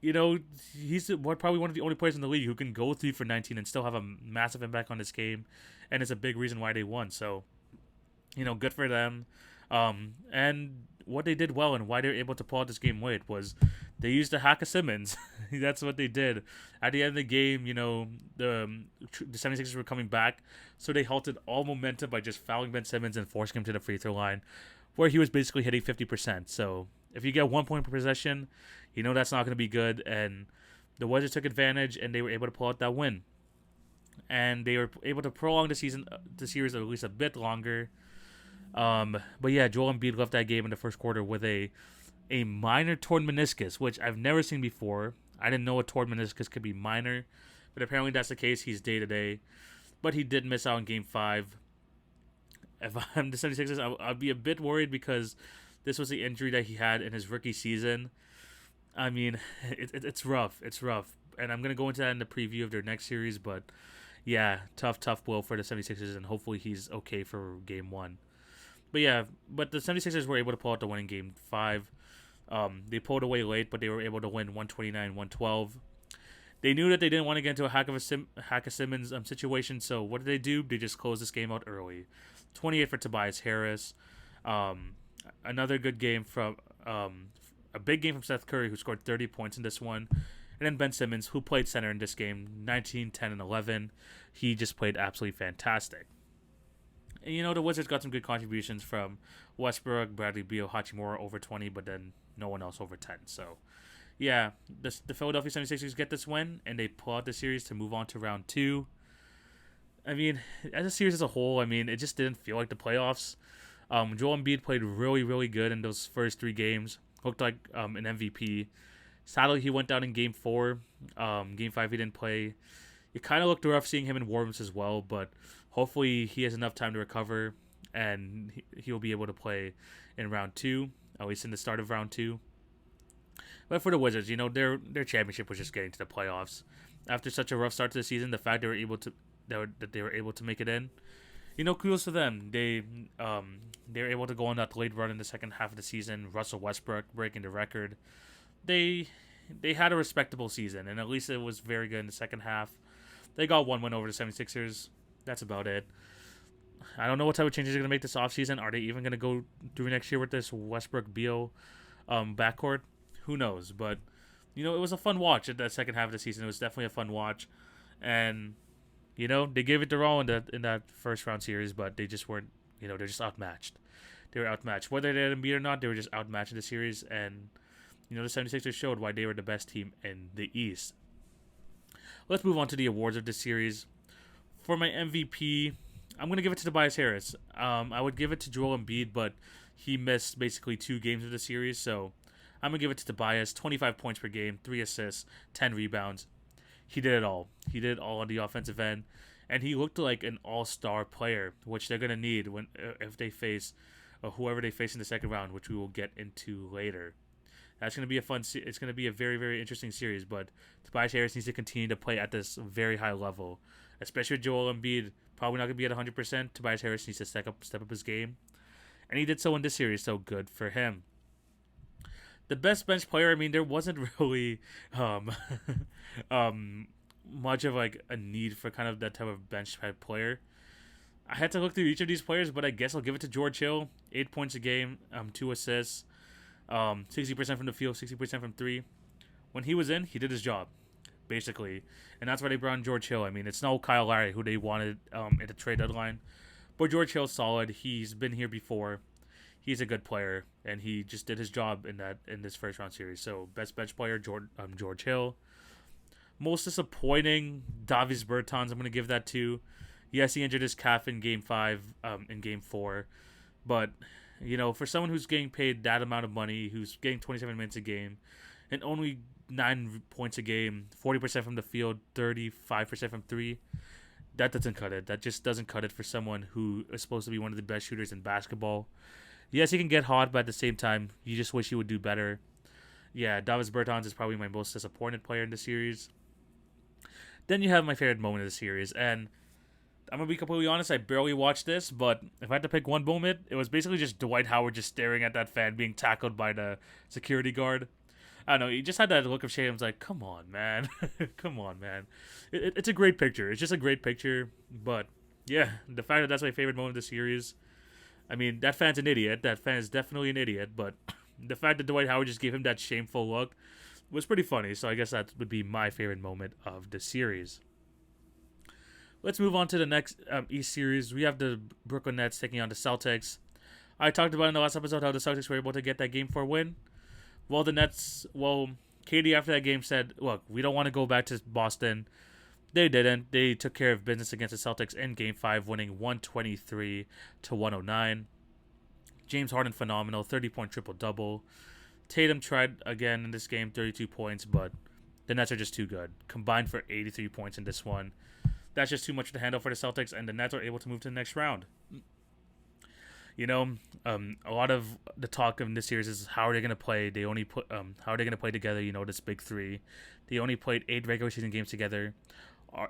he's probably one of the only players in the league who can go 3 for 19 and still have a massive impact on this game. And it's a big reason why they won. So, good for them. And what they did well and why they were able to pull out this game late was they used the hack of Simmons. That's what they did. At the end of the game, the 76ers were coming back, so they halted all momentum by just fouling Ben Simmons and forcing him to the free throw line, where he was basically hitting 50%. So if you get 1 point per possession, that's not going to be good. And the Wizards took advantage, and they were able to pull out that win. And they were able to prolong the series at least a bit longer. But yeah, Joel Embiid left that game in the first quarter with a minor torn meniscus, which I've never seen before. I didn't know a torn meniscus could be minor, but apparently that's the case. He's day-to-day. But he did miss out in Game 5. If I'm the 76ers, I'd be a bit worried because this was the injury that he had in his rookie season. I mean, it's rough. It's rough. And I'm going to go into that in the preview of their next series, but yeah, tough blow for the 76ers, and hopefully he's okay for Game 1. But yeah, the 76ers were able to pull out the win in Game 5. They pulled away late, but they were able to win 129-112. They knew that they didn't want to get into a hack of Simmons situation, so what did they do? They just closed this game out early. 28 for Tobias Harris. Another good game from a big game from Seth Curry, who scored 30 points in this one. And then Ben Simmons, who played center in this game, 19, 10, and 11. He just played absolutely fantastic. And, the Wizards got some good contributions from Westbrook, Bradley Beal, Hachimura over 20, but then no one else over 10. So, yeah, the Philadelphia 76ers get this win, and they pull out the series to move on to round 2. I mean, as a series as a whole, I mean, it just didn't feel like the playoffs. Joel Embiid played really, really good in those first 3 games. Looked like an MVP. Sadly, he went down in Game 4. Game 5, he didn't play. It kind of looked rough seeing him in warm-ups as well, but hopefully he has enough time to recover, and he'll be able to play in round 2, at least in the start of round 2. But for the Wizards, their championship was just getting to the playoffs. After such a rough start to the season, the fact they were able to make it in, kudos to them. They were able to go on that late run in the second half of the season. Russell Westbrook breaking the record. They had a respectable season, and at least it was very good in the second half. They got 1 win over the 76ers. That's about it. I don't know what type of changes they're going to make this offseason. Are they even going to go through next year with this Westbrook-Beal backcourt? Who knows? But, it was a fun watch at that second half of the season. It was definitely a fun watch. And, they gave it their all in that first round series, but they just weren't, they're just outmatched. They were outmatched. Whether they didn't beat or not, they were just outmatched in the series. And, the 76ers showed why they were the best team in the East. Let's move on to the awards of this series. For my MVP, I'm going to give it to Tobias Harris. I would give it to Joel Embiid, but he missed basically 2 games of the series, so I'm going to give it to Tobias. 25 points per game, 3 assists, 10 rebounds. He did it all. He did it all on the offensive end, and he looked like an all-star player, which they're going to need if they face whoever they face in the second round, which we will get into later. That's going to be it's going to be a very, very interesting series, but Tobias Harris needs to continue to play at this very high level, especially with Joel Embiid probably not going to be at 100%. Tobias Harris needs to step up his game, and he did so in this series, so good for him. The best bench player, I mean, there wasn't really much of like a need for kind of that type of bench type player. I had to look through each of these players, but I guess I'll give it to George Hill. 8 points a game, 2 assists, 60% from the field, 60% from three. When he was in, he did his job, basically, and that's why they brought in George Hill. I mean, it's no Kyle Lowry who they wanted at the trade deadline, but George Hill's solid. He's been here before. He's a good player, and he just did his job in this first round series. So best bench player, George Hill. Most disappointing, Davis Bertans. I'm going to give that to. Yes, he injured his calf in Game 5, in Game 4. But, for someone who's getting paid that amount of money, who's getting 27 minutes a game, and only 9 points a game, 40% from the field, 35% from 3, that doesn't cut it. That just doesn't cut it for someone who is supposed to be one of the best shooters in basketball. Yes, he can get hot, but at the same time, you just wish he would do better. Yeah, Davis Bertans is probably my most disappointed player in the series. Then you have my favorite moment of the series, and I'm going to be completely honest, I barely watched this, but if I had to pick one moment, it was basically just Dwight Howard just staring at that fan being tackled by the security guard. I don't know, he just had that look of shame. I was like, come on, man. Come on, man. It's a great picture. It's just a great picture, but yeah, the fact that that's my favorite moment of the series, I mean, that fan's an idiot. That fan is definitely an idiot, but the fact that Dwight Howard just gave him that shameful look was pretty funny, so I guess that would be my favorite moment of the series. Let's move on to the next East series. We have the Brooklyn Nets taking on the Celtics. I talked about in the last episode how the Celtics were able to get that Game 4 win. Well, Katie after that game said, look, we don't want to go back to Boston. They didn't. They took care of business against the Celtics in Game 5, winning 123-109. James Harden, phenomenal, 30-point triple-double. Tatum tried again in this game, 32 points, but the Nets are just too good. Combined for 83 points in this one. That's just too much to handle for the Celtics, and the Nets are able to move to the next round. A lot of the talk in this series is how are they going to play? How are they going to play together? This big three. They only played 8 regular season games together.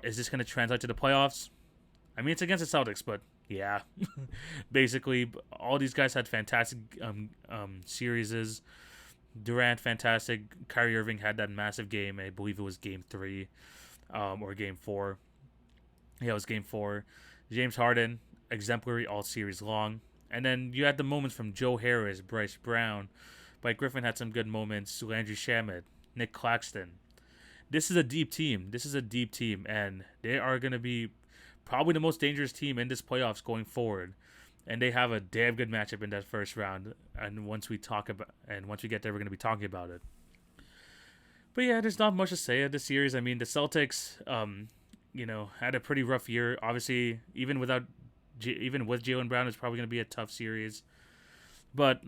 Is this going to translate to the playoffs? I mean, it's against the Celtics, but yeah, basically, all these guys had fantastic series. Durant, fantastic. Kyrie Irving had that massive game. I believe it was Game 3 or Game 4. Yeah, it was Game 4. James Harden, exemplary all series long. And then you had the moments from Joe Harris, Bryce Brown. Blake Griffin had some good moments. Landry Shamet, Nick Claxton. This is a deep team. And they are going to be probably the most dangerous team in this playoffs going forward. And they have a damn good matchup in that first round. And once we get there, we're going to be talking about it. But yeah, there's not much to say of this series. I mean, the Celtics, had a pretty rough year. Obviously, even with Jaylen Brown, it's probably going to be a tough series. But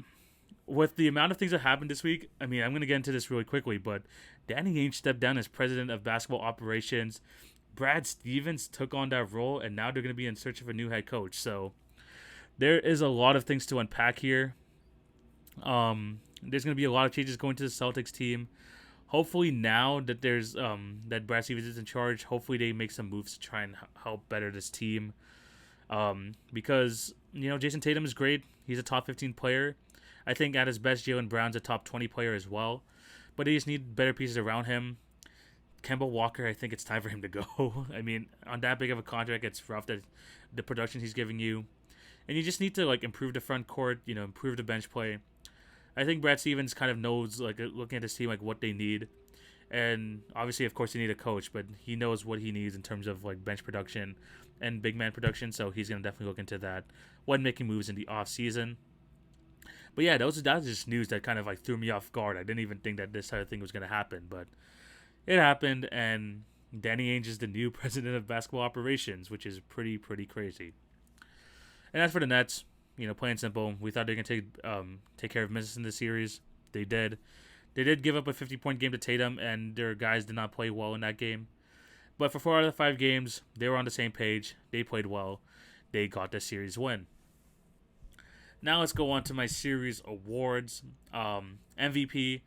with the amount of things that happened this week, I mean, I'm going to get into this really quickly, but Danny Ainge stepped down as president of basketball operations. Brad Stevens took on that role, and now they're going to be in search of a new head coach. So there is a lot of things to unpack here. There's going to be a lot of changes going to the Celtics team. Hopefully now that there's that Brad Stevens is in charge, hopefully they make some moves to try and help better this team. Because, Jason Tatum is great. He's a top 15 player. I think at his best, Jaylen Brown's a top 20 player as well. But they just need better pieces around him. Kemba Walker, I think it's time for him to go. I mean, on that big of a contract, it's rough that the production he's giving you. And you just need to, improve the front court, improve the bench play. I think Brad Stevens kind of knows, looking at his team, what they need. And obviously, of course, you need a coach, but he knows what he needs in terms of, bench production and big man production, so he's going to definitely look into that when making moves in the offseason. But yeah, that was just news that kind of, threw me off guard. I didn't even think that this type of thing was going to happen, but it happened, and Danny Ainge is the new president of basketball operations, which is pretty crazy. And as for the Nets, plain simple, we thought they were going to take care of business in this series. They did. They did give up a 50-point game to Tatum, and their guys did not play well in that game. But for 4 out of the 5 games, they were on the same page. They played well. They got the series win. Now let's go on to my series awards. MVP,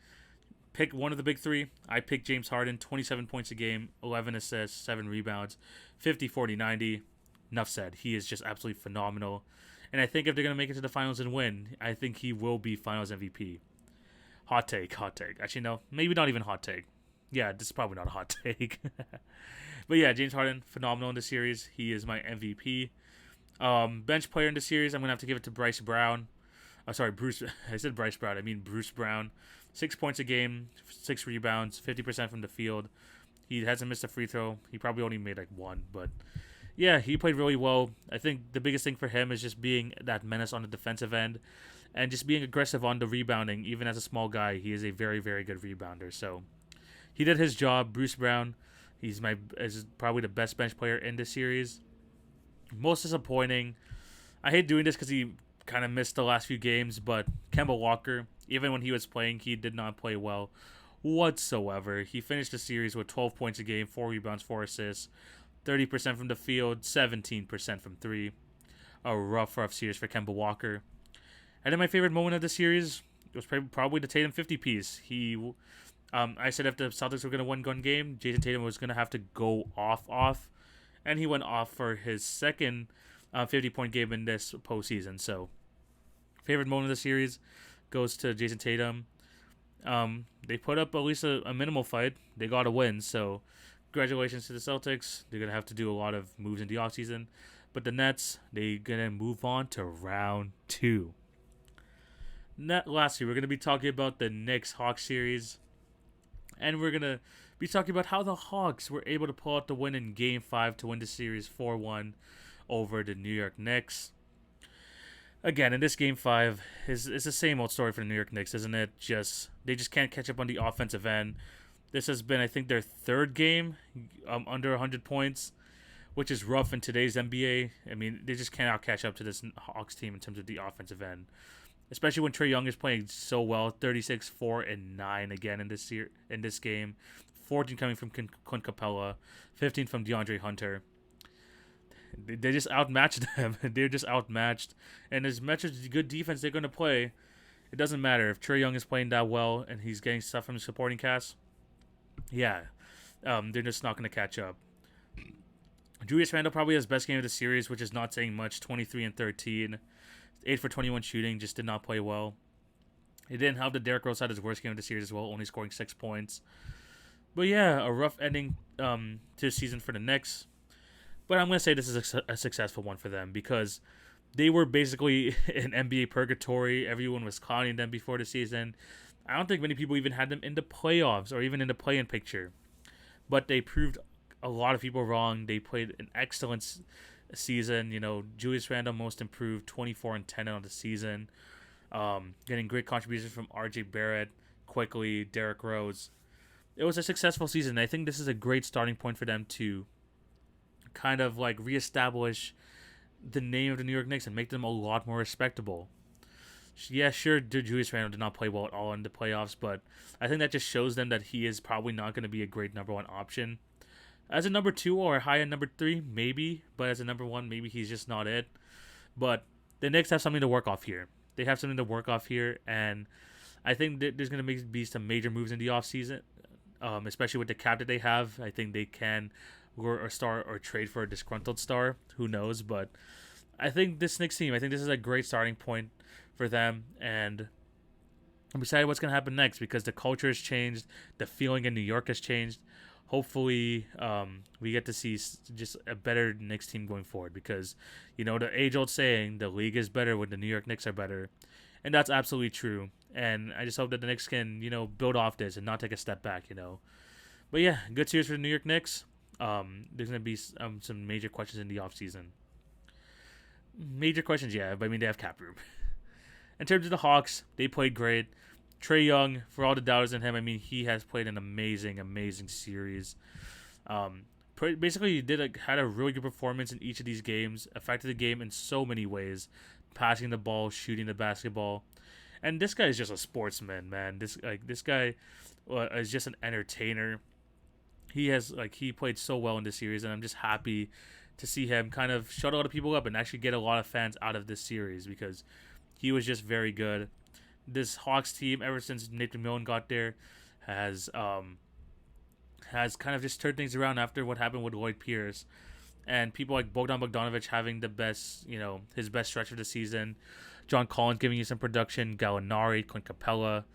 pick one of the big 3. I picked James Harden, 27 points a game, 11 assists, 7 rebounds, 50, 40, 90. Enough said. He is just absolutely phenomenal. And I think if they're going to make it to the finals and win, I think he will be finals MVP. Hot take. Actually, no, maybe not even hot take. Yeah, this is probably not a hot take. But yeah, James Harden, phenomenal in this series. He is my MVP. Bench player in the series, I'm gonna have to give it to Bryce Brown. Sorry, Bruce. I said Bryce Brown. I mean Bruce Brown. 6 points a game, 6 rebounds, 50% from the field. He hasn't missed a free throw. He probably only made like one, but yeah, he played really well. I think the biggest thing for him is just being that menace on the defensive end and just being aggressive on the rebounding. Even as a small guy, he is a very, very good rebounder. So he did his job. Bruce Brown, is probably the best bench player in this series. Most disappointing. I hate doing this because he kind of missed the last few games, but Kemba Walker, even when he was playing, he did not play well whatsoever. He finished the series with 12 points a game, 4 rebounds, 4 assists, 30% from the field, 17% from three. A rough series for Kemba Walker. And then my favorite moment of the series was probably the Tatum 50 piece. I said if the Celtics were going to win one game, Jason Tatum was going to have to go off, and he went off for his second 50-point game in this postseason. So, favorite moment of the series goes to Jason Tatum. They put up at least a minimal fight. They got a win, so congratulations to the Celtics. They're going to have to do a lot of moves in the offseason. But the Nets, they're going to move on to round 2. Lastly, we're going to be talking about the Knicks-Hawks series. And we're going to be talking about how the Hawks were able to pull out the win in Game 5 to win the series 4-1 over the New York Knicks. Again, in this Game 5, it's the same old story for the New York Knicks, isn't it? They just can't catch up on the offensive end. This has been, I think, their third game under 100 points, which is rough in today's NBA. I mean, they just cannot catch up to this Hawks team in terms of the offensive end, especially when Trae Young is playing so well. 36, 4, and 9 again in this game. 14 coming from Clint Capella, 15 from DeAndre Hunter. They just outmatched them. They're just outmatched. And as much as good defense they're going to play, it doesn't matter. If Trae Young is playing that well and he's getting stuff from the supporting cast, yeah, they're just not going to catch up. Julius Randle probably has best game of the series, which is not saying much. 23 and 13. 8 for 21 shooting, just did not play well. It didn't help that Derrick Rose had his worst game of the series as well, only scoring 6 points. But yeah, a rough ending to the season for the Knicks. But I'm going to say this is a successful one for them because they were basically in NBA purgatory. Everyone was clowning them before the season. I don't think many people even had them in the playoffs or even in the play-in picture. But they proved a lot of people wrong. They played an excellent season. You know, Julius Randle most improved, 24 and 10 on the season. Getting great contributions from RJ Barrett, quickly, Derrick Rose. It was a successful season. I think this is a great starting point for them to kind of like reestablish the name of the New York Knicks and make them a lot more respectable. Yeah, sure, Julius Randle did not play well at all in the playoffs, but I think that just shows them that he is probably not going to be a great number one option. As a number 2 or a high-end number 3, maybe, but as a number 1, maybe he's just not it. But the Knicks have something to work off here. They have something to work off here, and I think that there's going to be some major moves in the offseason, especially with the cap that they have. I think they can lure a star or trade for a disgruntled star. Who knows? But I think this Knicks team, I think this is a great starting point for them, and I'm excited what's going to happen next because the culture has changed, the feeling in New York has changed. Hopefully, we get to see just a better Knicks team going forward because, you know, the age-old saying, the league is better when the New York Knicks are better, and that's absolutely true. And I just hope that the Knicks can, you know, build off this and not take a step back, you know. But yeah, good series for the New York Knicks. There's going to be some major questions in the offseason. Major questions, yeah, but I mean, they have cap room. In terms of the Hawks, they played great. Trae Young, for all the doubters in him, I mean, he has played an amazing, amazing series. Basically, had a really good performance in each of these games, affected the game in so many ways, passing the ball, shooting the basketball. And this guy is just a sportsman, man. This guy is just an entertainer. He played so well in this series, and I'm just happy to see him kind of shut a lot of people up and actually get a lot of fans out of this series because he was just very good. This Hawks team, ever since Nate McMillan got there, has kind of just turned things around after what happened with Lloyd Pierce. And people like Bogdan Bogdanovic having the best, you know, his best stretch of the season. John Collins giving you some production. Gallinari, Clint Capella.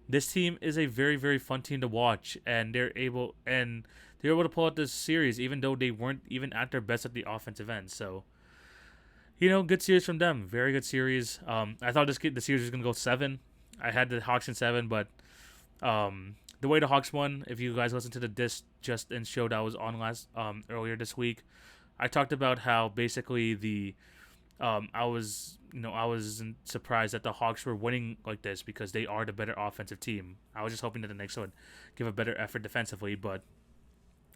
This team is a very very fun team to watch, and they're able to pull out this series even though they weren't even at their best at the offensive end. So good series from them. Very good series. I thought the series was gonna go seven. I had the Hawks in seven, but the way the Hawks won. If you guys listened to the disc just in show that was on last earlier this week, I talked about how basically I wasn't surprised that the Hawks were winning like this because they are the better offensive team. I was just hoping that the Knicks would give a better effort defensively, but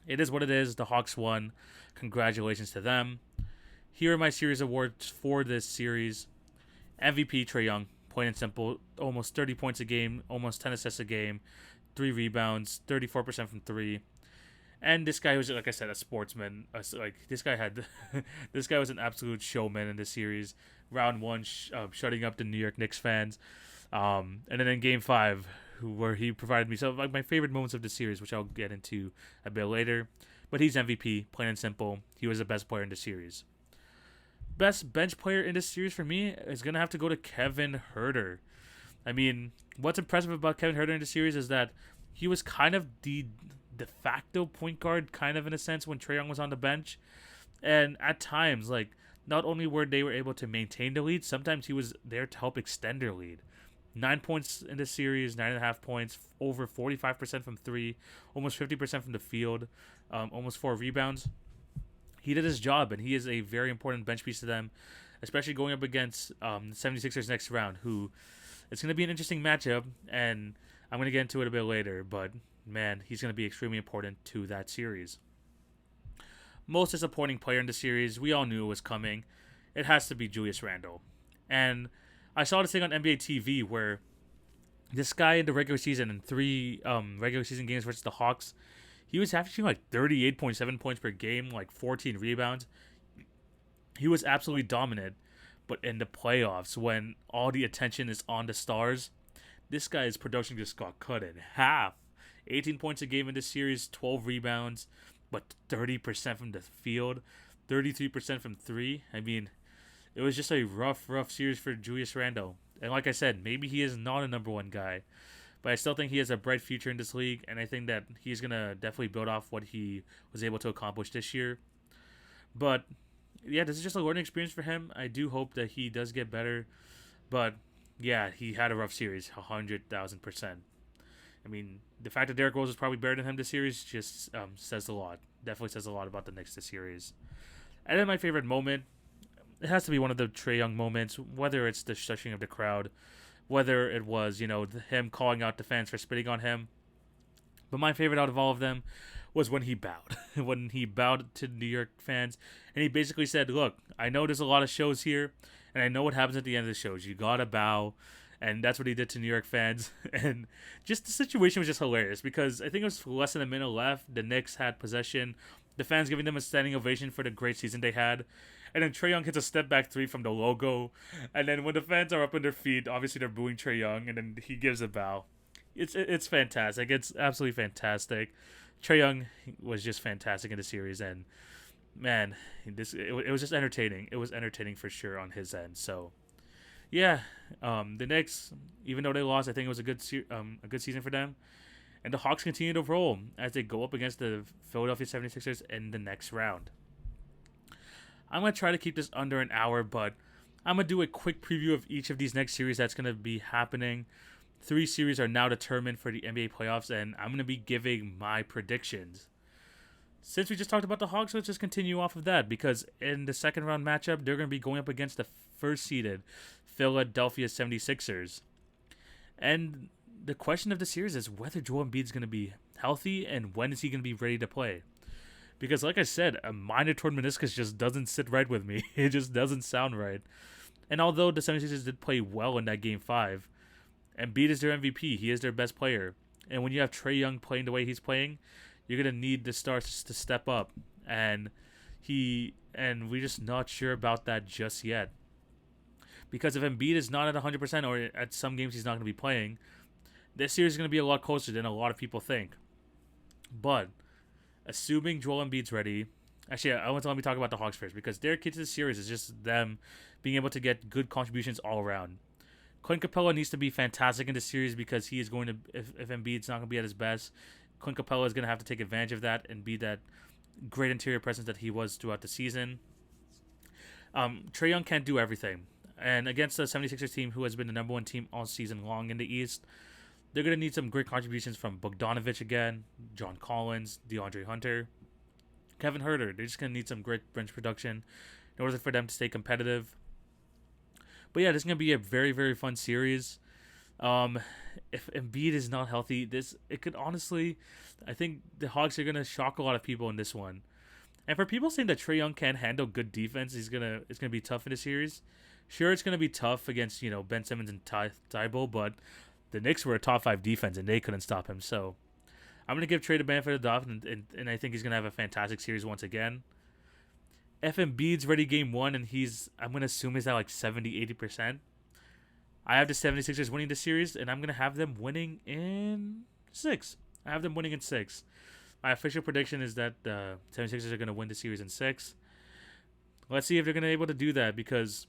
it is what it is. The Hawks won. Congratulations to them. Here are my series awards for this series. MVP Trae Young, plain and simple, almost 30 points a game, almost 10 assists a game, 3 rebounds, 34% from three. And this guy was, like I said, a sportsman. This guy was an absolute showman in this series. Round one, shutting up the New York Knicks fans, and then in Game 5, where he provided me some of my favorite moments of the series, which I'll get into a bit later. But he's MVP, plain and simple. He was the best player in the series. Best bench player in this series for me is gonna have to go to Kevin Huerter. I mean, what's impressive about Kevin Huerter in the series is that he was kind of the de facto point guard, kind of in a sense, when Trae Young was on the bench. And at times, not only were they able to maintain the lead, sometimes he was there to help extend their lead. 9 points in this series, 9.5 points, over 45% from three, almost 50% from the field, almost 4 rebounds. He did his job, and he is a very important bench piece to them, especially going up against the 76ers next round, who it's going to be an interesting matchup, and I'm going to get into it a bit later, but man, he's going to be extremely important to that series. Most disappointing player in the series, we all knew it was coming. It has to be Julius Randle. And I saw this thing on NBA TV where this guy in the regular season, in 3 regular season games versus the Hawks, he was averaging 38.7 points per game, 14 rebounds. He was absolutely dominant. But in the playoffs, when all the attention is on the stars, this guy's production just got cut in half. 18 points a game in this series, 12 rebounds, but 30% from the field, 33% from three. I mean, it was just a rough series for Julius Randle. And like I said, maybe he is not a number one guy, but I still think he has a bright future in this league, and I think that he's going to definitely build off what he was able to accomplish this year. But, yeah, this is just a learning experience for him. I do hope that he does get better. But, yeah, he had a rough series, 100,000%. I mean, the fact that Derrick Rose is probably better than him this series just says a lot. Definitely says a lot about the Knicks this series. And then my favorite moment, it has to be one of the Trae Young moments, whether it's the shushing of the crowd, whether it was, him calling out the fans for spitting on him. But my favorite out of all of them was when he bowed. When he bowed to New York fans. And he basically said, look, I know there's a lot of shows here, and I know what happens at the end of the shows. You gotta bow. And that's what he did to New York fans. And just the situation was just hilarious because I think it was less than a minute left. The Knicks had possession. The fans giving them a standing ovation for the great season they had. And then Trae Young hits a step back three from the logo. And then when the fans are up on their feet, obviously they're booing Trae Young. And then he gives a bow. It's fantastic. It's absolutely fantastic. Trae Young was just fantastic in the series. And man, it was just entertaining. It was entertaining for sure on his end. So yeah, the Knicks, even though they lost, I think it was a good season for them. And the Hawks continue to roll as they go up against the Philadelphia 76ers in the next round. I'm going to try to keep this under an hour, but I'm going to do a quick preview of each of these next series that's going to be happening. 3 series are now determined for the NBA playoffs, and I'm going to be giving my predictions. Since we just talked about the Hawks, let's just continue off of that, because in the second round matchup, they're going to be going up against the first seeded Philadelphia 76ers. And the question of the series is whether Joel Embiid is going to be healthy and when is he going to be ready to play. Because like I said, a minor torn meniscus just doesn't sit right with me. It just doesn't sound right. And although the 76ers did play well in that Game 5, Embiid is their MVP. He is their best player. And when you have Trae Young playing the way he's playing, you're going to need the stars to step up. And we're just not sure about that just yet. Because if Embiid is not at 100% or at some games he's not going to be playing, this series is going to be a lot closer than a lot of people think. But assuming Joel Embiid's ready, actually, let me talk about the Hawks first, because their key to the series is just them being able to get good contributions all around. Clint Capella needs to be fantastic in this series because he is going to, if Embiid's not going to be at his best, Clint Capella is going to have to take advantage of that and be that great interior presence that he was throughout the season. Trae Young can't do everything. And against the 76ers team, who has been the number one team all season long in the East, they're going to need some great contributions from Bogdanovich again, John Collins, DeAndre Hunter, Kevin Huerter. They're just going to need some great bench production in order for them to stay competitive. But yeah, this is going to be a very, very fun series. If Embiid is not healthy, it could honestly, I think the Hawks are going to shock a lot of people in this one. And for people saying that Trae Young can't handle good defense, it's gonna be tough in the series. Sure, it's gonna be tough against Ben Simmons and Thibault, but the Knicks were a top 5 defense and they couldn't stop him. So I'm gonna give Trae the benefit of the doubt, and I think he's gonna have a fantastic series once again. If Embiid's ready game 1 and I'm gonna assume he's at like 70-80%. I have the 76ers winning the series, and I'm gonna have them winning in 6. I have them winning in 6. My official prediction is that the 76ers are going to win the series in 6. Let's see if they're going to be able to do that, because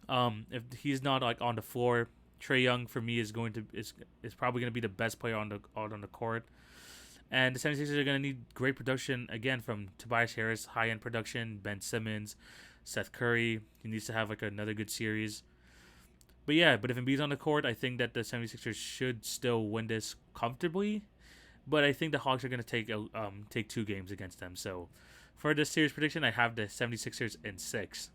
if he's not like on the floor, Trae Young for me is probably going to be the best player on the court. And the 76ers are going to need great production again from Tobias Harris, high-end production, Ben Simmons, Seth Curry. He needs to have like another good series. But if Embiid's on the court, I think that the 76ers should still win this comfortably. But I think the Hawks are going to take 2 games against them. So for this series prediction, I have the 76ers in 6.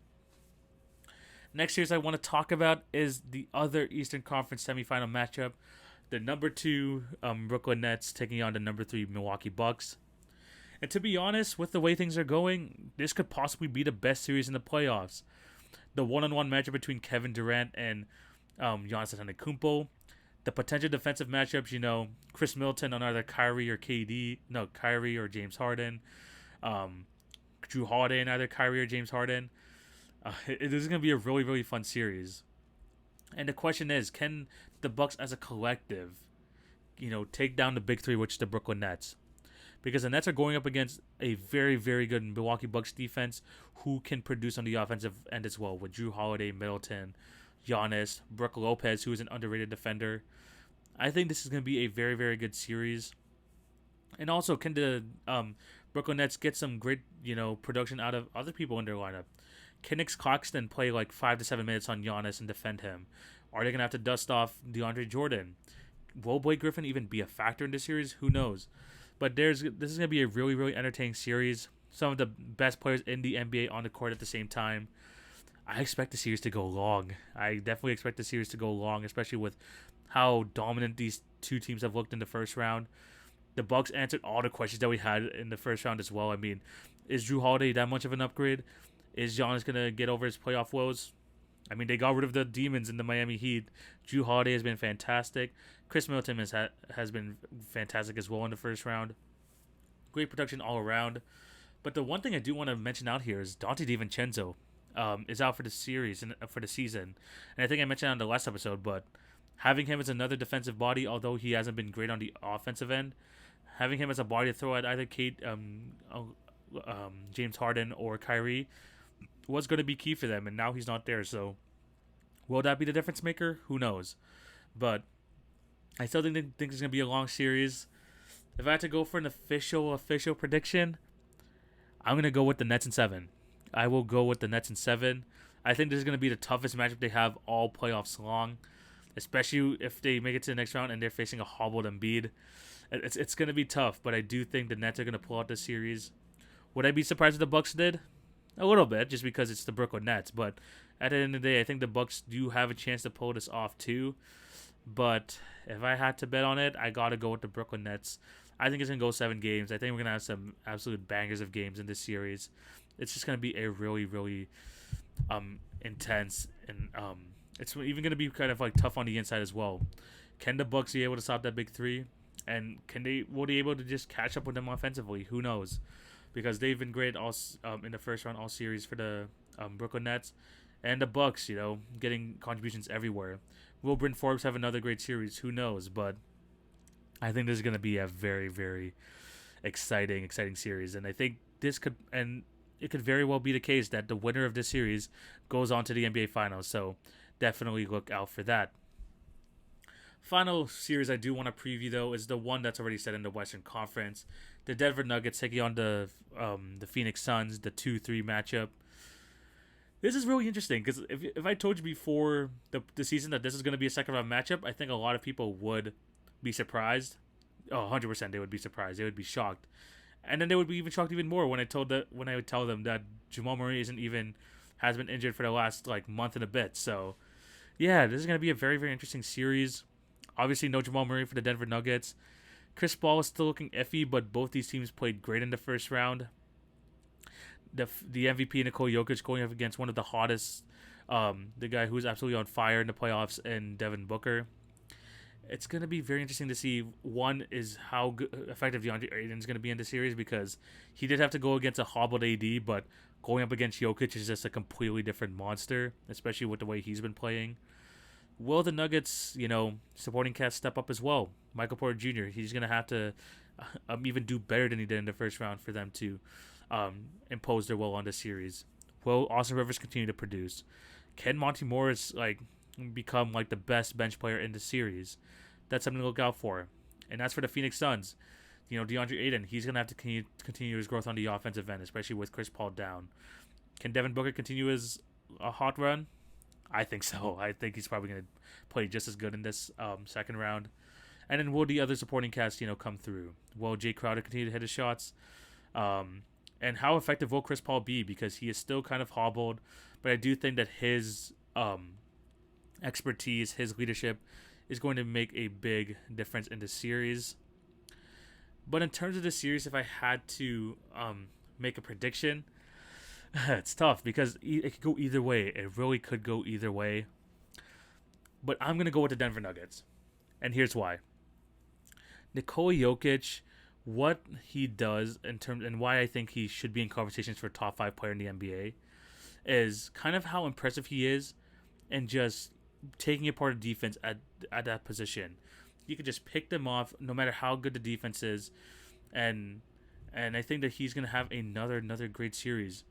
Next series I want to talk about is the other Eastern Conference semifinal matchup. The number 2 Brooklyn Nets taking on the number 3 Milwaukee Bucks. And to be honest, with the way things are going, this could possibly be the best series in the playoffs. The one-on-one matchup between Kevin Durant and Giannis Antetokounmpo. The potential defensive matchups, Chris Middleton on either Kyrie or James Harden. Drew Holiday on either Kyrie or James Harden. This is going to be a really, really fun series. And the question is, can the Bucks as a collective, take down the big 3, which is the Brooklyn Nets? Because the Nets are going up against a very, very good Milwaukee Bucks defense who can produce on the offensive end as well, with Drew Holiday, Middleton, Giannis, Brook Lopez, who is an underrated defender. I think this is going to be a very, very good series. And also, can the Brooklyn Nets get some great, production out of other people in their lineup? Can Nick Claxton play like 5 to 7 minutes on Giannis and defend him? Are they going to have to dust off DeAndre Jordan? Will Blake Griffin even be a factor in this series? Who knows? But this is going to be a really, really entertaining series. Some of the best players in the NBA on the court at the same time. I expect the series to go long. I definitely expect the series to go long, especially with how dominant these 2 teams have looked in the first round. The Bucks answered all the questions that we had in the first round as well. I mean, is Drew Holiday that much of an upgrade? Is Giannis going to get over his playoff woes? I mean, they got rid of the demons in the Miami Heat. Drew Holiday has been fantastic. Chris Middleton has been fantastic as well in the first round. Great production all around. But the one thing I do want to mention out here is Dante DiVincenzo is out for the series and for the season. And I think I mentioned on the last episode, but having him as another defensive body, although he hasn't been great on the offensive end, having him as a body to throw at either James Harden or Kyrie was going to be key for them, and now he's not there. So will that be the difference maker? Who knows? But I still think it's going to be a long series. If I had to go for an official prediction, I'm going to go with the Nets in 7. I will go with the Nets in 7. I think this is going to be the toughest matchup they have all playoffs long, especially if they make it to the next round and they're facing a hobbled Embiid. It's going to be tough, but I do think the Nets are going to pull out this series. Would I be surprised if the Bucks did? A little bit, just because it's the Brooklyn Nets. But at the end of the day, I think the Bucks do have a chance to pull this off too. But if I had to bet on it, I got to go with the Brooklyn Nets. I think it's going to go 7 games. I think we're going to have some absolute bangers of games in this series. It's just going to be a really, really intense, and it's even going to be kind of like tough on the inside as well. Can the Bucks be able to stop that big 3? And will they be able to just catch up with them offensively? Who knows? Because they've been great all in the first round, all series for the Brooklyn Nets. And the Bucks, getting contributions everywhere. Will Bryn Forbes have another great series? Who knows? But I think this is going to be a very, very exciting series. And I think it could very well be the case that the winner of this series goes on to the NBA Finals. So definitely look out for that. Final series I do want to preview though is the one that's already set in the Western Conference. The Denver Nuggets taking on the Phoenix Suns, the 2-3 matchup. This is really interesting because if I told you before the season that this is going to be a second round matchup, I think a lot of people would be surprised. Oh, 100% they would be surprised. They would be shocked. And then they would be even shocked even more when I would tell them that Jamal Murray has been injured for the last like month and a bit. So yeah, this is going to be a very, very interesting series. Obviously, no Jamal Murray for the Denver Nuggets. Chris Paul is still looking iffy, but both these teams played great in the first round. The MVP Nikola Jokic going up against one of the hottest, the guy who's absolutely on fire in the playoffs, and Devin Booker. It's going to be very interesting to see, one, is how effective DeAndre Ayton is going to be in the series, because he did have to go against a hobbled AD, but going up against Jokic is just a completely different monster, especially with the way he's been playing. Will the Nuggets, supporting cast step up as well? Michael Porter Jr., he's going to have to even do better than he did in the first round for them to impose their will on the series. Will Austin Rivers continue to produce? Can Monty Morris become the best bench player in the series? That's something to look out for. And as for the Phoenix Suns, DeAndre Ayton, he's going to have to continue his growth on the offensive end, especially with Chris Paul down. Can Devin Booker continue his hot run? I think so. I think he's probably going to play just as good in this second round. And then will the other supporting cast, come through? Will Jay Crowder continue to hit his shots? And how effective will Chris Paul be? Because he is still kind of hobbled, but I do think that his expertise, his leadership, is going to make a big difference in the series. But in terms of the series, if I had to make a prediction, it's tough because it could go either way. It really could go either way. But I'm going to go with the Denver Nuggets. And here's why. Nikola Jokic, what he does and why I think he should be in conversations for top 5 player in the NBA is kind of how impressive he is and just taking apart a defense at that position. You could just pick them off no matter how good the defense is. And I think that he's going to have another great series.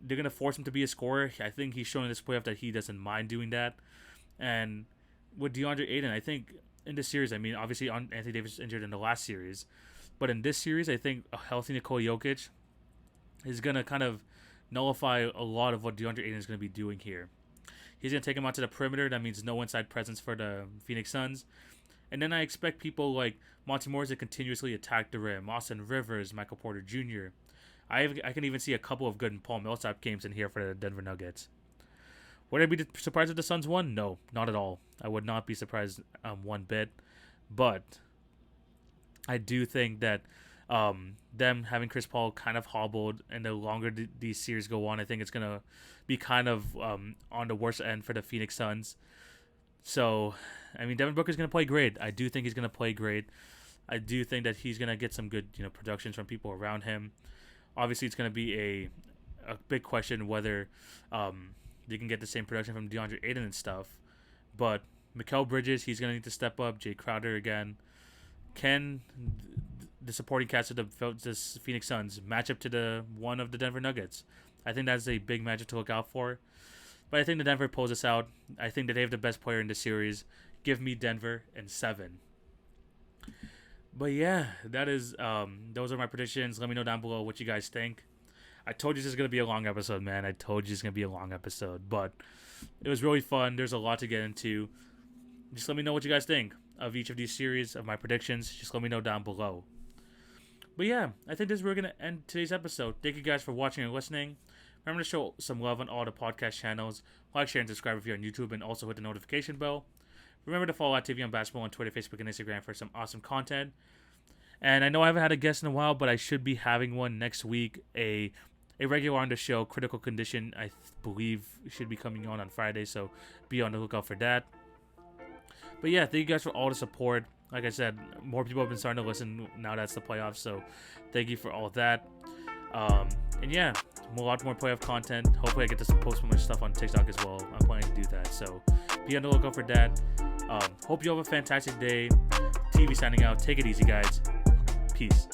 They're going to force him to be a scorer. I think he's showing this playoff that he doesn't mind doing that. And with DeAndre Ayton, I think in this series, obviously Anthony Davis is injured in the last series. But in this series, I think a healthy Nikola Jokic is going to kind of nullify a lot of what DeAndre Ayton is going to be doing here. He's going to take him out to the perimeter. That means no inside presence for the Phoenix Suns. And then I expect people like Monty Morris to continuously attack the rim. Austin Rivers, Michael Porter Jr. I can even see a couple of good Paul Millsap games in here for the Denver Nuggets. Would I be surprised if the Suns won? No, not at all. I would not be surprised one bit. But I do think that them having Chris Paul kind of hobbled, and the longer these series go on, I think it's going to be kind of on the worst end for the Phoenix Suns. So, Devin Booker's going to play great. I do think he's going to play great. I do think that he's going to get some good productions from people around him. Obviously, it's going to be a big question whether they can get the same production from DeAndre Ayton and stuff. But Mikal Bridges, he's going to need to step up. Jay Crowder again. Can the supporting cast of the Phoenix Suns match up to one of the Denver Nuggets? I think that's a big matchup to look out for. But I think the Denver pulls this out. I think that they have the best player in the series. Give me Denver in 7. But yeah, that is those are my predictions. Let me know down below what you guys think. I told you this is going to be a long episode, man. I told you it's going to be a long episode. But it was really fun. There's a lot to get into. Just let me know what you guys think of each of these series, of my predictions. Just let me know down below. But yeah, I think this is where we're going to end today's episode. Thank you guys for watching and listening. Remember to show some love on all the podcast channels. Like, share, and subscribe if you're on YouTube, and also hit the notification bell. Remember to follow TV on Basketball on Twitter, Facebook, and Instagram for some awesome content. And I know I haven't had a guest in a while, but I should be having one next week. A regular on the show, Critical Condition, I believe should be coming on Friday, so be on the lookout for that. But yeah, thank you guys for all the support. Like I said, more people have been starting to listen now that's the playoffs, so thank you for all of that. And yeah, a lot more playoff content. Hopefully I get to post some more stuff on TikTok as well. I'm planning to do that, so be on the lookout for that. Hope you have a fantastic day. TV signing out. Take it easy, guys. Peace.